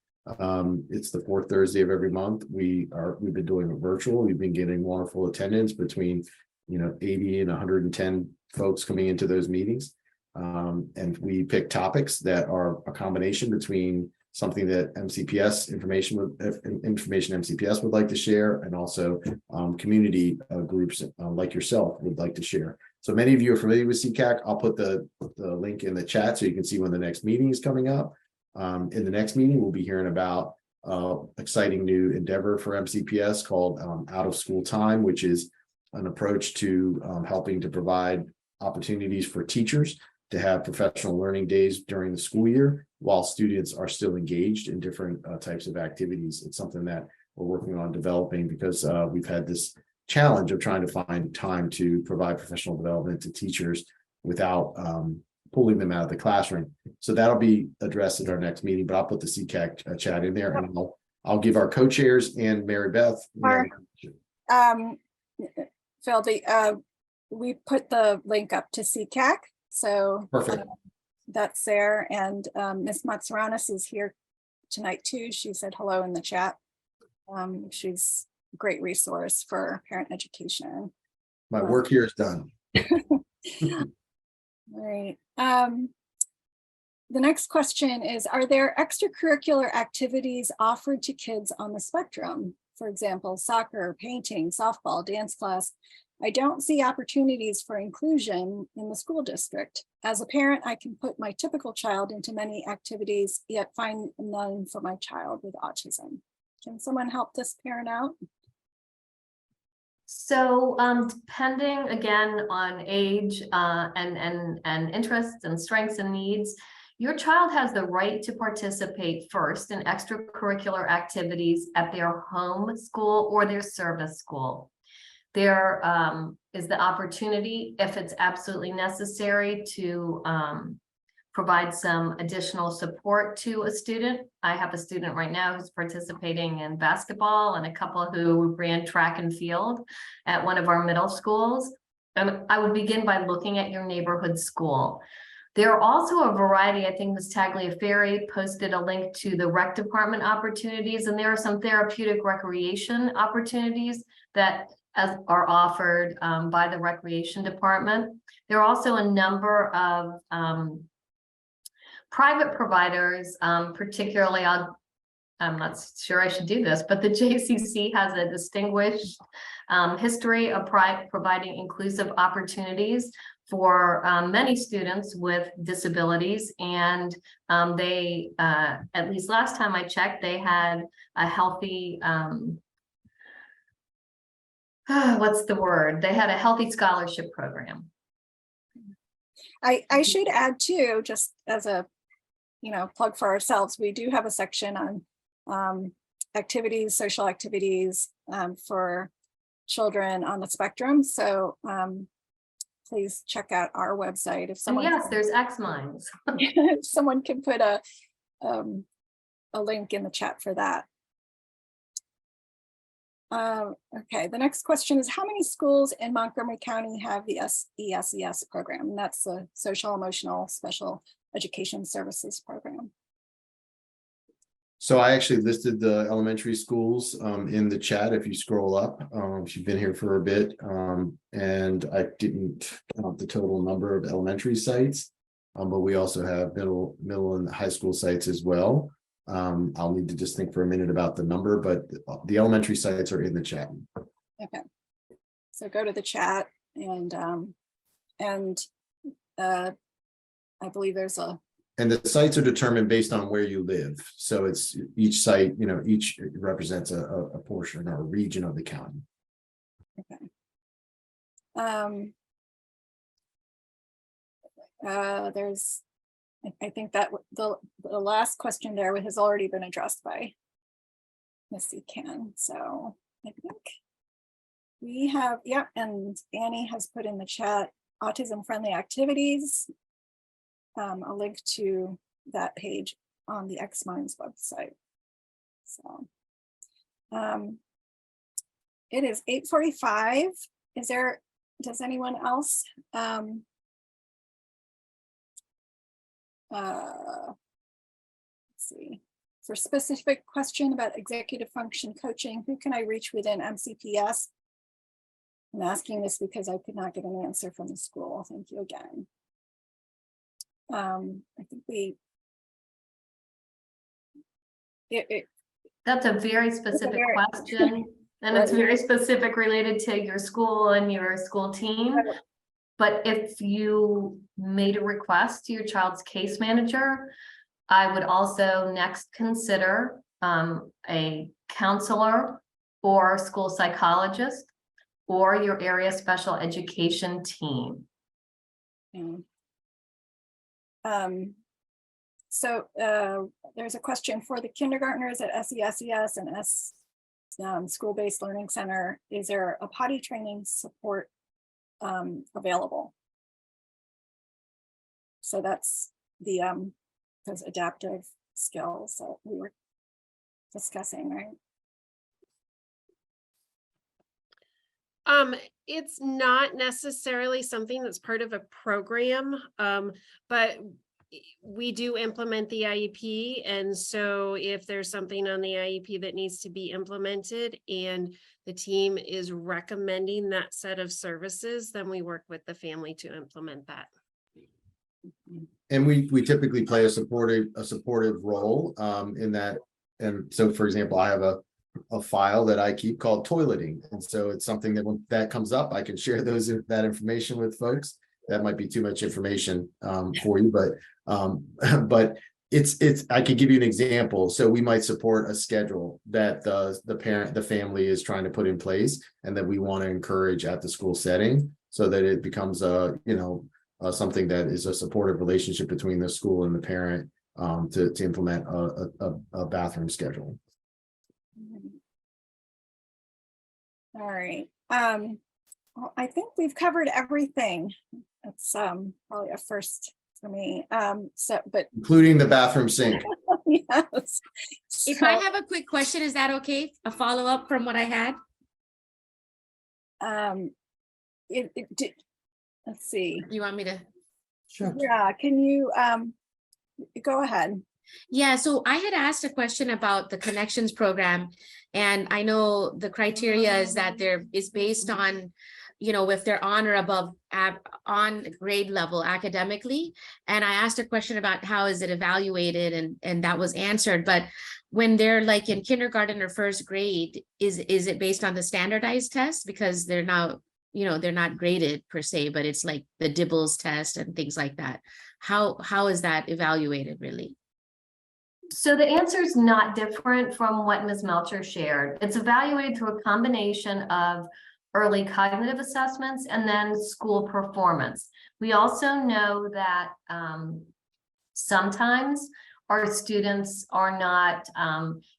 It's the fourth Thursday of every month. We've been doing it virtual. We've been getting wonderful attendance between 80 and 110 folks coming into those meetings. And we pick topics that are a combination between something that MCPS information MCPS would like to share, and also community groups like yourself would like to share. So many of you are familiar with CCAC. I'll put the link in the chat so you can see when the next meeting is coming up. In the next meeting, we'll be hearing about exciting new endeavor for MCPS called Out of School Time, which is an approach to helping to provide opportunities for teachers to have professional learning days during the school year while students are still engaged in different types of activities. It's something that we're working on developing because we've had this challenge of trying to find time to provide professional development to teachers without pulling them out of the classroom. So that'll be addressed at our next meeting, but I'll put the CCAC chat in there, and I'll give our co-chairs and Mary Beth. Phil, we put the link up to CCAC, so perfect. That's there, and Ms. Matsuranis is here tonight too. She said hello in the chat. She's a great resource for parent education. My work here is done. All right. The next question is, are there extracurricular activities offered to kids on the spectrum? For example, soccer, painting, softball, dance class. I don't see opportunities for inclusion in the school district. As a parent, I can put my typical child into many activities, yet find none for my child with autism. Can someone help this parent out? So depending again on age and interests and strengths and needs, your child has the right to participate first in extracurricular activities at their home school or their service school. There is the opportunity, if it's absolutely necessary, to provide some additional support to a student. I have a student right now who's participating in basketball and a couple who ran track and field at one of our middle schools. And I would begin by looking at your neighborhood school. There are also a variety. I think Ms. Tagliaferri posted a link to the rec department opportunities, and there are some therapeutic recreation opportunities that are offered by the recreation department. There are also a number of private providers, particularly I'm not sure I should do this, but the JCC has a distinguished history of providing inclusive opportunities for many students with disabilities. And they, at least last time I checked, they had a healthy, what's the word? They had a healthy scholarship program. I should add too, just as a plug for ourselves, we do have a section on activities, social activities for children on the spectrum. So please check out our website. If someone, yes, there's xMinds. if someone can put a link in the chat for that. Okay, the next question is, how many schools in Montgomery County have the SESES program? And that's the Social Emotional Special Education Services program. So I actually listed the elementary schools in the chat if you scroll up. She's been here for a bit, and I didn't count the total number of elementary sites, but we also have middle and high school sites as well. I'll need to just think for a minute about the number, but the elementary sites are in the chat. Okay, so go to the chat, and I believe there's a. And the sites are determined based on where you live. So it's each site, each represents a portion or a region of the county. Okay. There's, I think that the last question there has already been addressed by Missy Ken. So I think we have, yeah, and Annie has put in the chat autism friendly activities. A link to that page on the xMinds website. So it is 8:45. Does anyone else? Let's see. For specific question about executive function coaching, who can I reach within MCPS? I'm asking this because I could not get an answer from the school. Thank you again. I think that's a very specific question, and it's very specific related to your school and your school team. But if you made a request to your child's case manager, I would also next consider a counselor or school psychologist or your area special education team. So there's a question for the kindergartners at SESES and School-Based Learning Center. Is there a potty training support available? So that's the those adaptive skills that we were discussing, right? It's not necessarily something that's part of a program, but we do implement the IEP. And so if there's something on the IEP that needs to be implemented and the team is recommending that set of services, then we work with the family to implement that. And we typically play a supportive role in that. And so, for example, I have a file that I keep called toileting. And so it's something that when that comes up, I can share that information with folks. That might be too much information for you, but it's I could give you an example. So we might support a schedule that the family is trying to put in place and that we want to encourage at the school setting so that it becomes something that is a supportive relationship between the school and the parent to implement a bathroom schedule. All right. Well, I think we've covered everything. It's probably a first for me. But including the bathroom sink. Yes. If I have a quick question, is that okay? A follow-up from what I had? Let's see. You want me to? Sure. Yeah, can you go ahead? Yeah, so I had asked a question about the Connections program, and I know the criteria is that there is based on, if they're on or above on grade level academically. And I asked a question about how is it evaluated, and that was answered. But when they're like in kindergarten or first grade, is it based on the standardized test? Because they're now, they're not graded per se, but it's like the DIPLOMA test and things like that. How is that evaluated really? So the answer is not different from what Ms. Melcher shared. It's evaluated through a combination of early cognitive assessments and then school performance. We also know that sometimes our students are not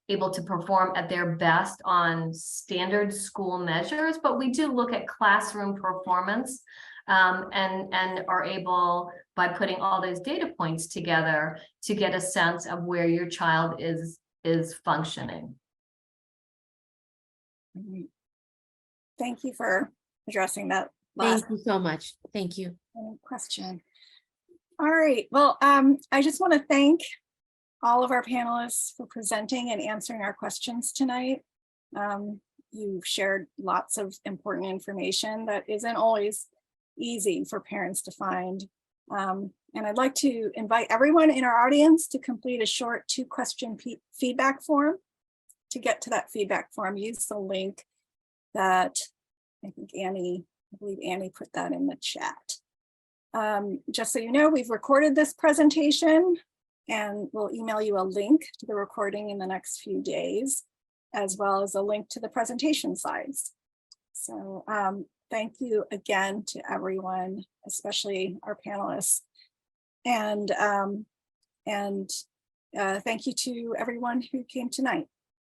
able to perform at their best on standard school measures, but we do look at classroom performance and are able, by putting all those data points together, to get a sense of where your child is functioning. Thank you for addressing that. Thank you so much. Thank you. Question. All right. Well, I just want to thank all of our panelists for presenting and answering our questions tonight. You've shared lots of important information that isn't always easy for parents to find. And I'd like to invite everyone in our audience to complete a short 2-question feedback form. To get to that feedback form, use the link that I believe Annie put that in the chat. Just so you know, we've recorded this presentation and we'll email you a link to the recording in the next few days, as well as a link to the presentation slides. So thank you again to everyone, especially our panelists. And thank you to everyone who came tonight.